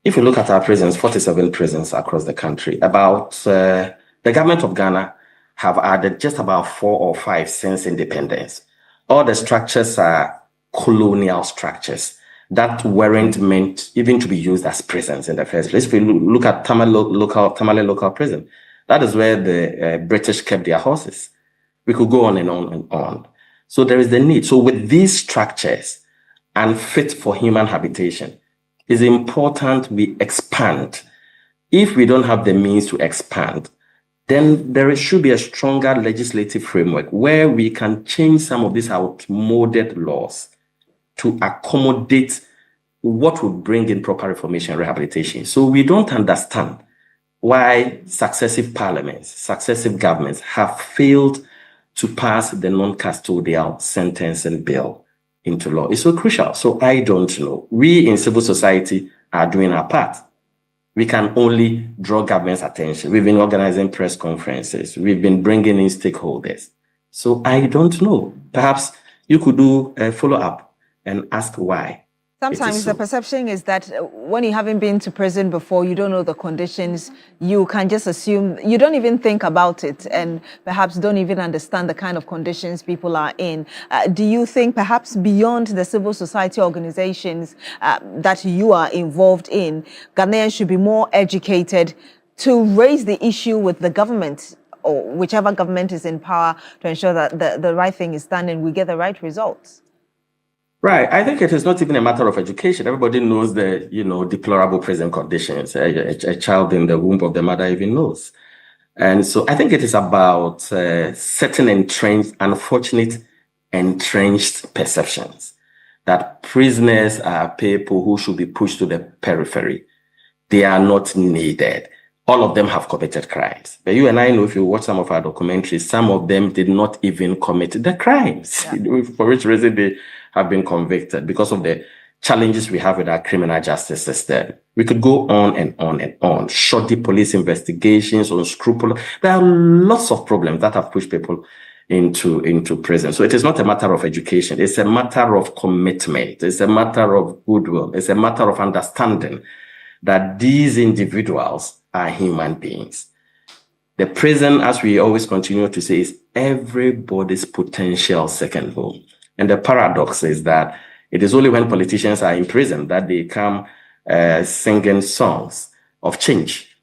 If you look at our prisons, 47 prisons across the country, the government of Ghana have added just about 4 or 5 since independence. All the structures are colonial structures that weren't meant even to be used as prisons in the first place. If you look at Tamale local prison, that is where the British kept their horses. We could go on and on and on. So there is the need. So with these structures unfit for human habitation, it's important we expand. If we don't have the means to expand, then should be a stronger legislative framework where we can change some of these outmoded laws to accommodate what would bring in proper reformation and rehabilitation. So we don't understand why successive parliaments, successive governments have failed to pass the non-custodial sentencing bill into law. It's so crucial. So I don't know. We in civil society are doing our part. We can only draw government's attention. We've been organizing press conferences. We've been bringing in stakeholders. So I don't know. Perhaps you could do a follow-up and ask why. Sometimes the perception is that when you haven't been to prison before, you don't know the conditions. You can just assume, you don't even think about it, and perhaps don't even understand the kind of conditions people are in. Do you think perhaps beyond the civil society organizations that you are involved in, Ghanaians should be more educated to raise the issue with the government, or whichever government is in power, to ensure that the right thing is done and we get the right results? Right. I think it is not even a matter of education. Everybody knows the, deplorable prison conditions. A child in the womb of the mother even knows. And so I think it is about certain unfortunate entrenched perceptions that prisoners are people who should be pushed to the periphery. They are not needed. All of them have committed crimes. But you and I know, if you watch some of our documentaries, some of them did not even commit the crimes, for which reason they have been convicted because of the challenges we have with our criminal justice system. We could go on and on and on. Shoddy police investigations, unscrupulous. There are lots of problems that have pushed people into prison. So it is not a matter of education. It's a matter of commitment. It's a matter of goodwill. It's a matter of understanding that these individuals are human beings. The prison, as we always continue to say, is everybody's potential second home. And the paradox is that it is only when politicians are in prison that they come singing songs of change.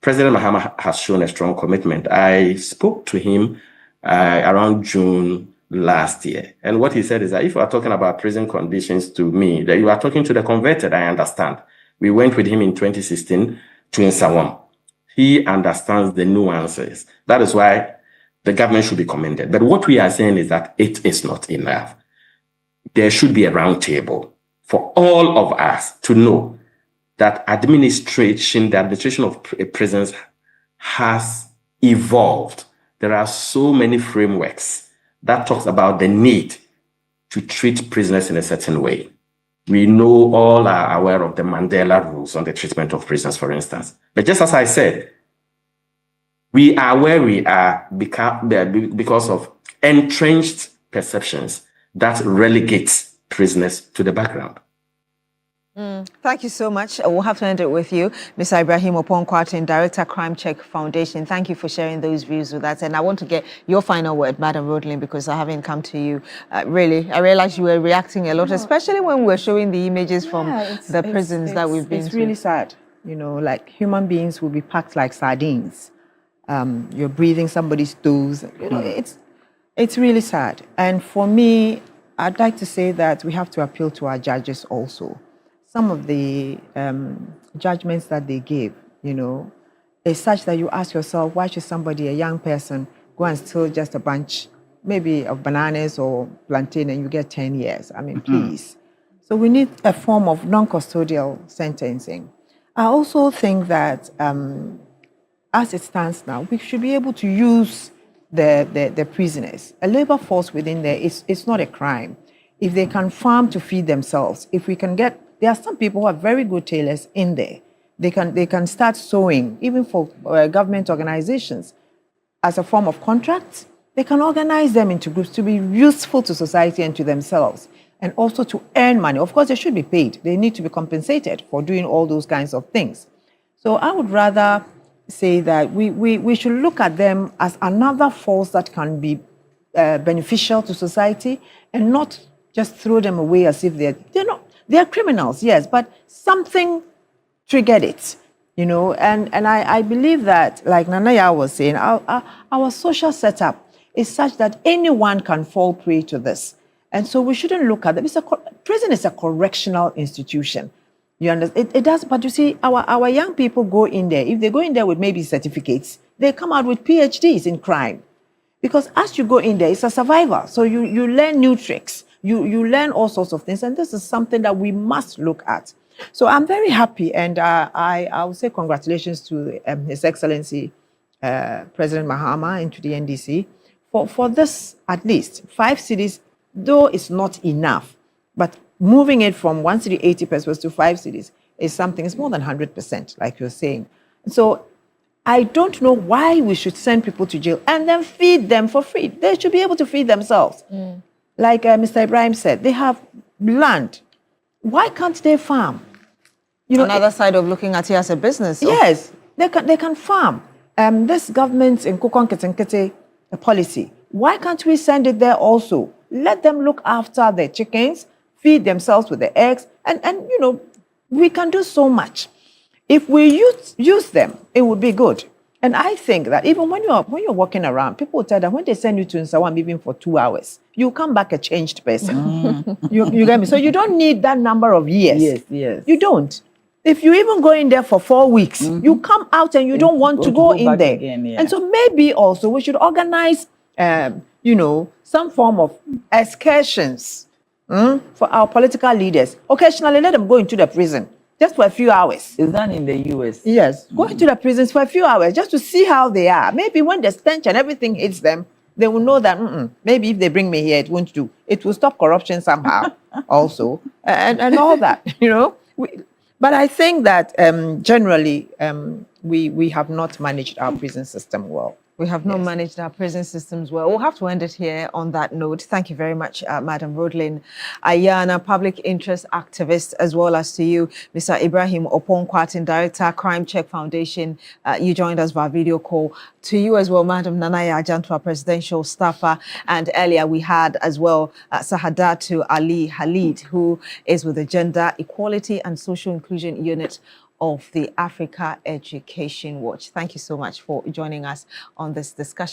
President Mahama has shown a strong commitment. I spoke to him around June last year. And what he said is that if you are talking about prison conditions to me, that you are talking to the converted, I understand. We went with him in 2016 to Nsawam. He understands the nuances. That is why the government should be commended. But what we are saying is that it is not enough. There should be a round table for all of us to know that the administration of prisons has evolved. There are so many frameworks that talks about the need to treat prisoners in a certain way. We know, all are aware of the Mandela rules on the treatment of prisoners, for instance. But just as I said, we are where we are because of entrenched perceptions that relegates prisoners to the background. Thank you so much. We'll have to end it with you, Mr. Ibrahim Oponkwatin, Director, Crime Check Foundation. Thank you for sharing those views with us. And I want to get your final word, Madam Rodlin, because I haven't come to you. Really, I realized you were reacting a lot, especially when we're showing the images from the prisons that we've been to. It's really sad. Like human beings will be packed like sardines. You're breathing somebody's toes. It's really sad. And for me, I'd like to say that we have to appeal to our judges also. Some of the judgments that they give, is such that you ask yourself, why should somebody, a young person, go and steal just a bunch, maybe of bananas or plantain, and you get 10 years? I mean, please. So we need a form of non-custodial sentencing. I also think that as it stands now, we should be able to use the prisoners. A labor force within there it's not a crime. If they can farm to feed themselves, if we can get, there are some people who are very good tailors in there. They can start sewing, even for government organizations, as a form of contract. They can organize them into groups to be useful to society and to themselves, and also to earn money. Of course, they should be paid. They need to be compensated for doing all those kinds of things. So I would rather say that we should look at them as another force that can be beneficial to society, and not just throw them away as if they're not. They're criminals, yes, but something triggered it, and I believe that, like Nanaya was saying, our social setup is such that anyone can fall prey to this. And so we shouldn't look at them. Prison is a correctional institution. You understand? It does, but you see, our young people go in there. If they go in there with maybe certificates, they come out with PhDs in crime. Because as you go in there, it's a survivor. So you learn new tricks. You learn all sorts of things. And this is something that we must look at. So I'm very happy. And I would say congratulations to His Excellency President Mahama and to the NDC for this, at least 5 cities, though it's not enough. But moving it from 1 city, 80 pesos to 5 cities is something, it's more than 100%, like you're saying. So I don't know why we should send people to jail and then feed them for free. They should be able to feed themselves. Like Mr. Ibrahim said, they have land. Why can't they farm? You know, Another side of looking at it as a business. Yes, they can farm. This government's in Kukon Ketenkete policy, why can't we send it there also? Let them look after their chickens, feed themselves with the eggs, and you know, we can do so much. If we use them, it would be good. And I think that even when you're walking around, people will tell that when they send you to Nsawam even for 2 hours, you come back a changed person. You get me? So you don't need that number of years. Yes, yes. You don't. If you even go in there for 4 weeks, you come out and you don't want to go in there. Again, yeah. And so maybe also we should organize, you know, some form of excursions for our political leaders. Occasionally, let them go into the prison just for a few hours. Is that in the US? Yes, go into the prisons for a few hours just to see how they are. Maybe when the stench and everything hits them, they will know that maybe if they bring me here, it won't do. It will stop corruption somehow also, and all that, you know. But I think that generally we have not managed our prison system well. We have not managed our prison systems well. We'll have to end it here on that note. Thank you very much, Madam Rodelyn Ayana, public interest activist, as well as to you, Mr. Ibrahim Oponkwatin, Director, Crime Check Foundation. You joined us via video call. To you as well, Madam Nanaya Ajantwa, presidential staffer. And earlier we had as well Sahadatu Ali Halid, who is with the Gender Equality and Social Inclusion Unit of the Africa Education Watch. Thank you so much for joining us on this discussion.